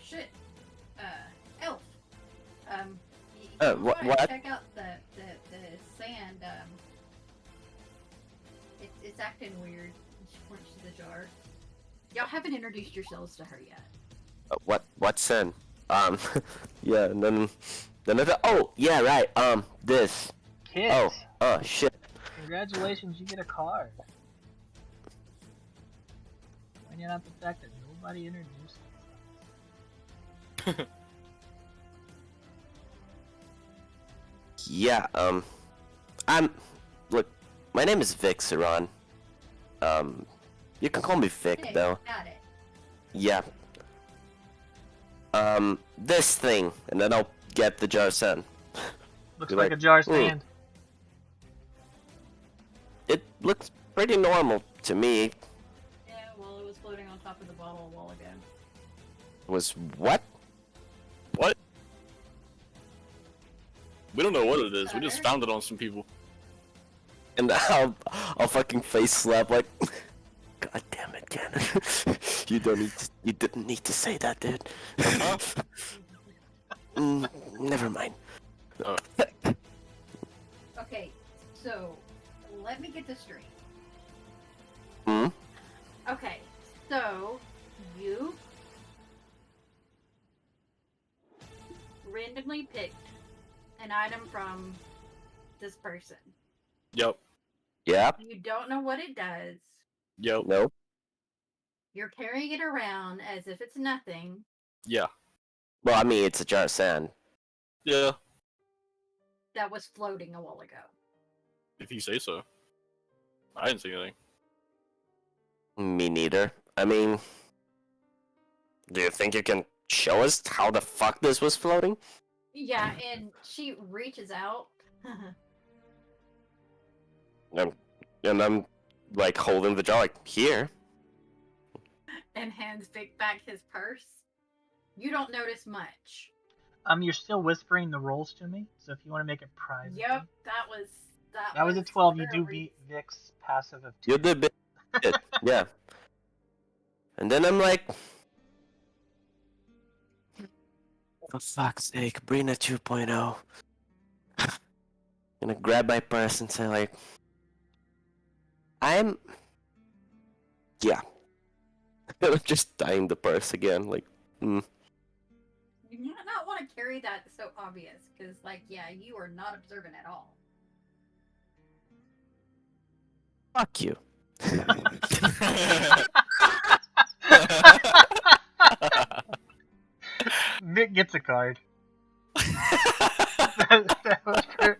Shit. Elf. What? Check out the sand. It's acting weird. She points to the jar. Y'all haven't introduced yourselves to her yet. What sand? Yeah, and then oh, yeah, right, this. Kit, Oh, shit. congratulations, you get a card. Finding out the fact that nobody introduced themselves. Yeah, look, my name is Vic Saran. You can call me Vic, Hey, though. got it. Yeah. This thing, and then I'll get the jar of sand. Looks You're like like, a jar of sand. It looks pretty normal to me. Yeah, well, it was floating on top of the bottle a while ago. Was what? What? We don't know what it is. We just found it on some people. And I'll fucking face slap like, God damn it, Gannon. You didn't need to say that, dude. Huh? Never mind. Okay, so let me get this straight. Hmm? Okay, so you randomly picked an item from this person. Yep. Yeah. You don't know what it does. Yo. No. You're carrying it around as if it's nothing. Yeah. Well, I mean, it's a jar of sand. Yeah. That was floating a while ago. If you say so. I didn't see anything. Me neither. I mean, do you think you can show us how the fuck this was floating? Yeah, and she reaches out. And I'm like holding the jar, like, here. And hands Vic back his purse. You don't notice much. You're still whispering the rolls to me, so if you want to make it private. Yep, that was a 12. You do very- beat Vic's passive of 2. You did it. Yeah. And then I'm like, for fuck's sake, Brina 2.0. Gonna grab my purse and say like, yeah. I'm just tying the purse again, like, You might not want to carry that so obvious, because, like, yeah, you are not observant at all. fuck you. Vic gets a card. that was for...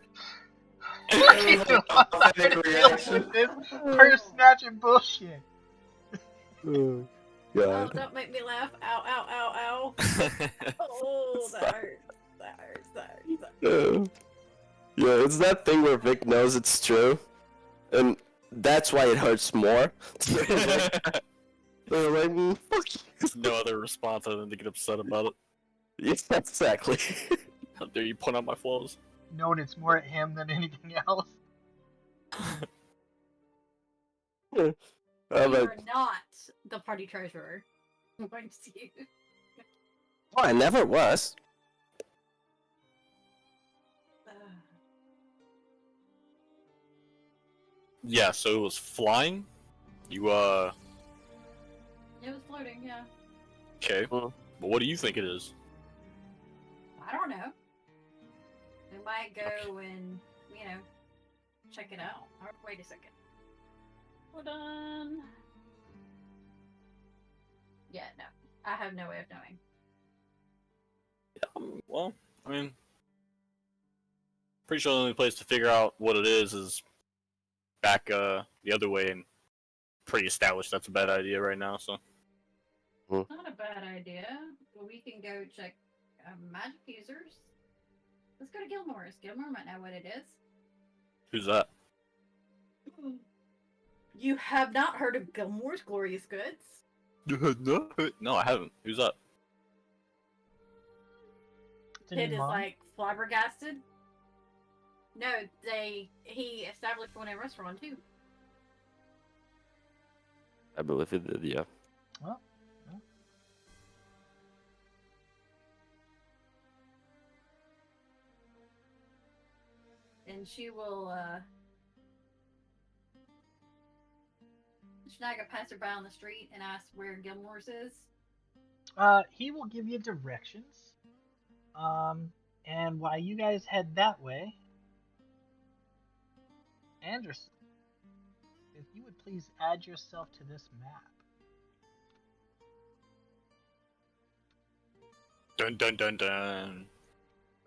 Authentic reaction. This purse snatching bullshit. Oh, Oh, God. don't make me laugh. Ow, ow, ow, ow. Oh, that hurts. That hurts. That hurts. That hurts. Yeah, it's that thing where Vic knows it's true, and that's why it hurts more. They're like, fuck you. No other response other than to get upset about it. Yeah, exactly. How dare you point out my flaws? Note it's more at him than anything else. You I'm like, are not the party treasurer. I'm going to see you. oh, I never was. Yeah, so it was flying? You, It was floating, yeah. okay. But what do you think it is? I don't know. We might go and, check it out. Oh, wait a second. Hold on. Yeah, no. I have no way of knowing. Well, I mean, pretty sure the only place to figure out what it is back the other way, and pretty established that's a bad idea right now. So Not a bad idea. But we can go check magic users. Let's go to Gilmore's. Gilmore might know what it is. who's that? You have not heard of Gilmore's Glorious Goods? No, I haven't. Who's that? It's a Kid new is mom. like flabbergasted. No, he established one in a restaurant too. I believe it did, yeah. Well, And she will snag a passerby on the street and ask where Gilmore's is. he will give you directions. And while you guys head that way, Anderson, if you would please add yourself to this map. Dun dun dun dun.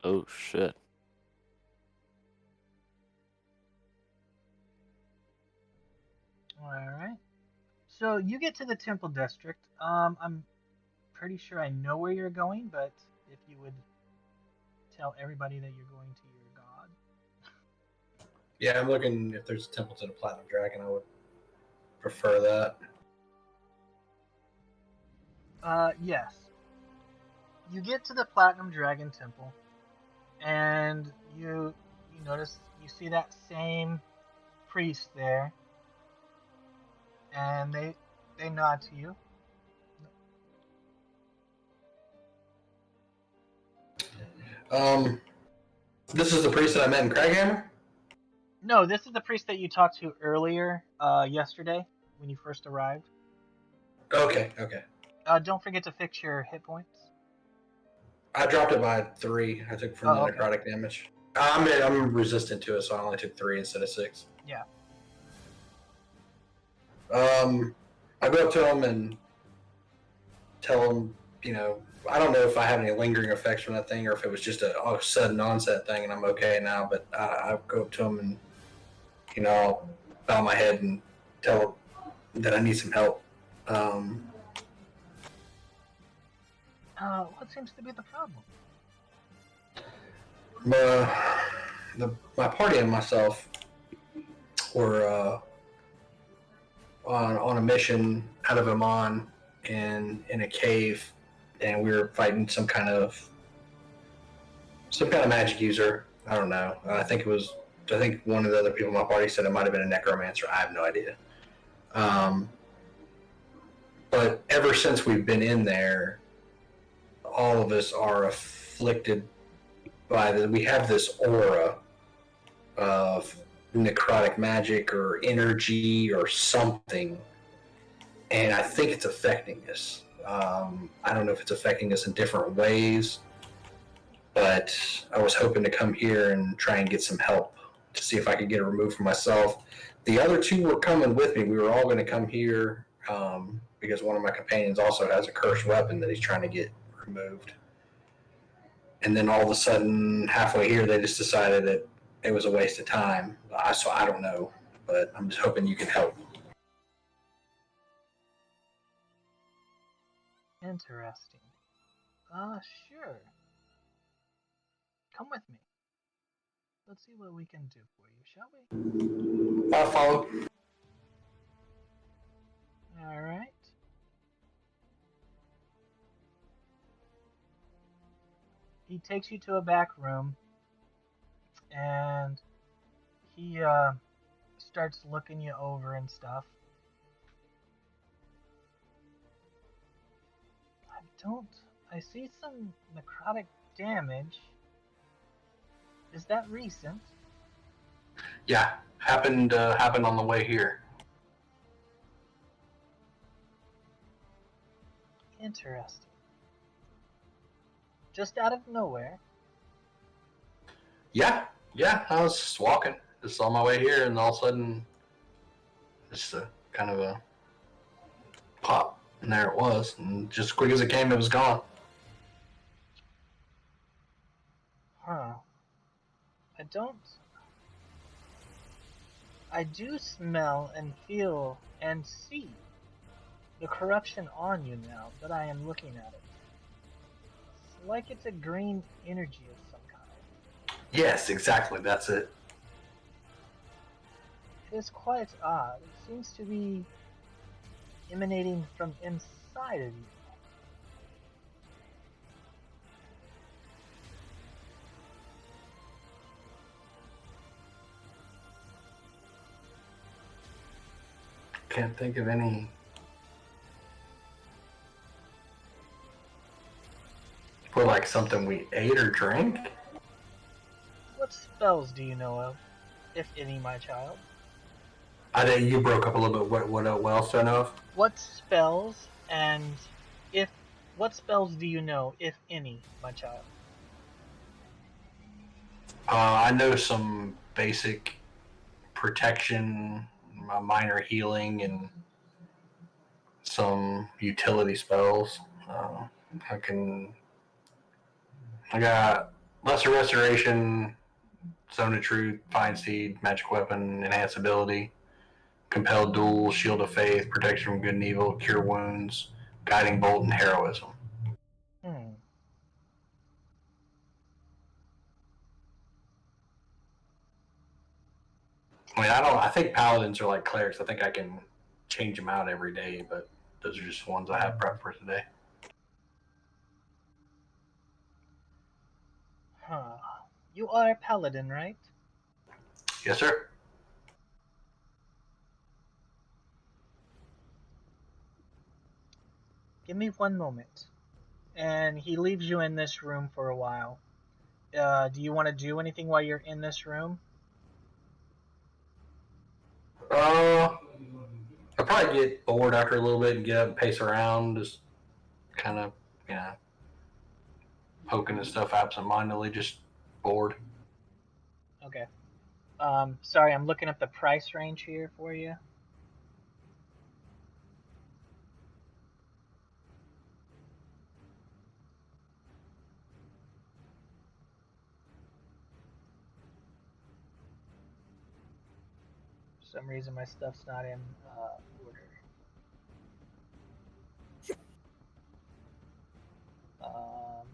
Oh, shit. Alright. So you get to the Temple District. I'm pretty sure I know where you're going, but if you would tell everybody that you're going to your god. Yeah, I'm looking if there's a temple to the Platinum Dragon. I would prefer that. Yes. You get to the Platinum Dragon Temple, and you notice, you see that same priest there, and they nod to you. This is the priest that I met in Craghammer? No, this is the priest that you talked to earlier, yesterday, when you first arrived. Okay. Don't forget to fix your hit points. I dropped it by 3. I took from the okay. necrotic damage. I'm resistant to it, so I only took 3 instead of 6. Yeah. I go up to him and tell him, I don't know if I have any lingering effects from that thing or if it was just a sudden onset thing and I'm okay now. But I go up to him and, I'll bow my head and tell him that I need some help. What seems to be the problem? My party and myself were on a mission out of Amman in a cave, and we were fighting some kind of magic user. I don't know. I think one of the other people in my party said it might have been a necromancer. I have no idea. But ever since we've been in there, all of us are afflicted by we have this aura of necrotic magic or energy or something, and I think it's affecting us. I don't know if it's affecting us in different ways, but I was hoping to come here and try and get some help to see if I could get it removed from myself. The other two were coming with me. We were all going to come here because one of my companions also has a cursed weapon that he's trying to get removed. And then all of a sudden, halfway here, they just decided that it was a waste of time. So I don't know, but I'm just hoping you can help. Interesting. Sure. Come with me. Let's see what we can do for you, shall we? I'll follow. All right. He takes you to a back room, and he starts looking you over and stuff. I see some necrotic damage. Is that recent? Yeah, happened on the way here. Interesting. Just out of nowhere. Yeah, I was just walking, just on my way here, and all of a sudden, just a kind of a pop, and there it was, and just as quick as it came, it was gone. Huh. I do smell and feel and see the corruption on you now that I am looking at it. It's like it's a green energy of some kind. Yes, exactly, that's it. It is quite odd. It seems to be emanating from inside of you. Can't think of any. For like something we ate or drank? What spells do you know of, if any, my child? You broke up a little bit. What else do I know of? What spells what spells do you know, if any, my child? I know some basic protection, minor healing, and some utility spells. I got Lesser Restoration, Zone of Truth, Find Seed, Magic Weapon, Enhance Ability, Compelled Duel, Shield of Faith, Protection from Good and Evil, Cure Wounds, Guiding Bolt, and Heroism. I mean, I think Paladins are like clerics. I think I can change them out every day, but those are just ones I have prepped for today. Huh. You are a paladin, right? Yes, sir. Give me one moment. And he leaves you in this room for a while. Do you want to do anything while you're in this room? I'll probably get bored after a little bit and get up and pace around, just kind of, poking and stuff absentmindedly, just bored. Okay. Sorry, I'm looking up the price range here for you. For some reason, my stuff's not in order. Um,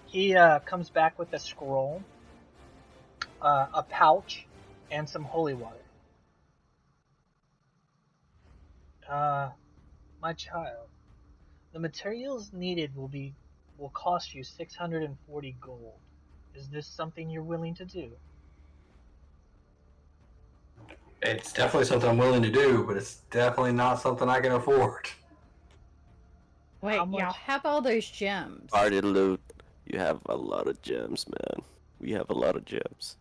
he comes back with a scroll, a pouch, and some holy water. My child, the materials needed will cost you 640 gold. Is this something you're willing to do? It's definitely something I'm willing to do, but it's definitely not something I can afford. Wait, How much- y'all have all those gems. Party loot. You have a lot of gems, man. We have a lot of gems.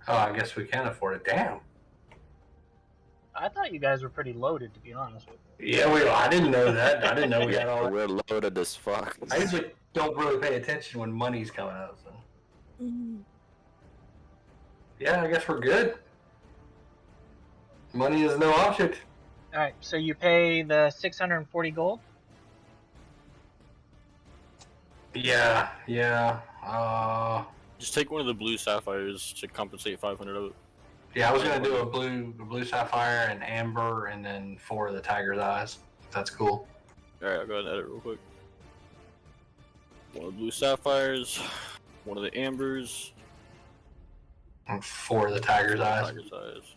Oh, I guess we can afford it. Damn. I thought you guys were pretty loaded, to be honest with you. Yeah, I didn't know that. I didn't know we had all that. We're loaded as fuck. I usually don't really pay attention when money's coming out. So. Yeah, I guess we're good. Money is no object. All right, so you pay the 640 gold. Yeah. Just take one of the blue sapphires to compensate 500 of it. Yeah, I was gonna do a blue sapphire, and amber, and then 4 of the tiger's eyes. If that's cool. Alright, I'll go ahead and edit real quick. One of the blue sapphires, one of the ambers, And 4 of the tiger's eyes. tiger's eyes.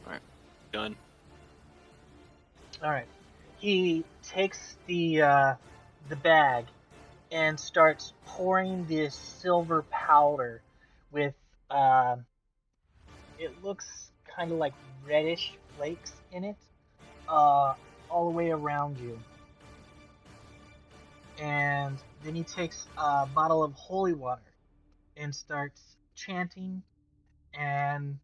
Alright, done. All right. He takes the bag and starts pouring this silver powder with it looks kind of like reddish flakes in it all the way around you. And then he takes a bottle of holy water and starts chanting and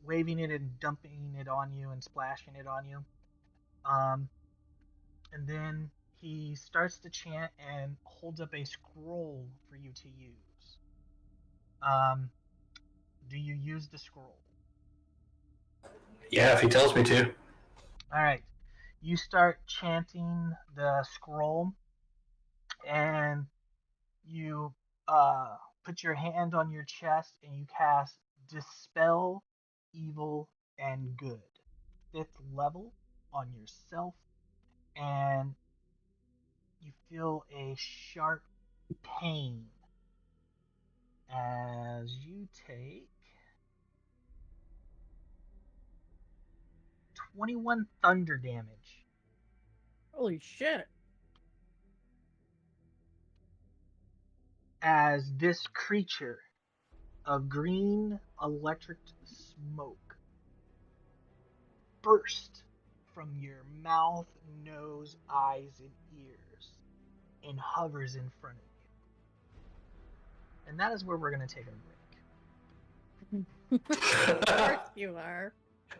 waving it and dumping it on you and splashing it on you. And then he starts to chant and holds up a scroll for you to use. Do you use the scroll? Yeah, if he tells me to. All right. You start chanting the scroll, and you put your hand on your chest and you cast Dispel Evil and Good, 5th level, on yourself, and you feel a sharp pain as you take 21 thunder damage. Holy shit. As this creature of green electric smoke burst from your mouth, nose, eyes, and ears and hovers in front of you. And that is where we're going to take a break. Of course you are.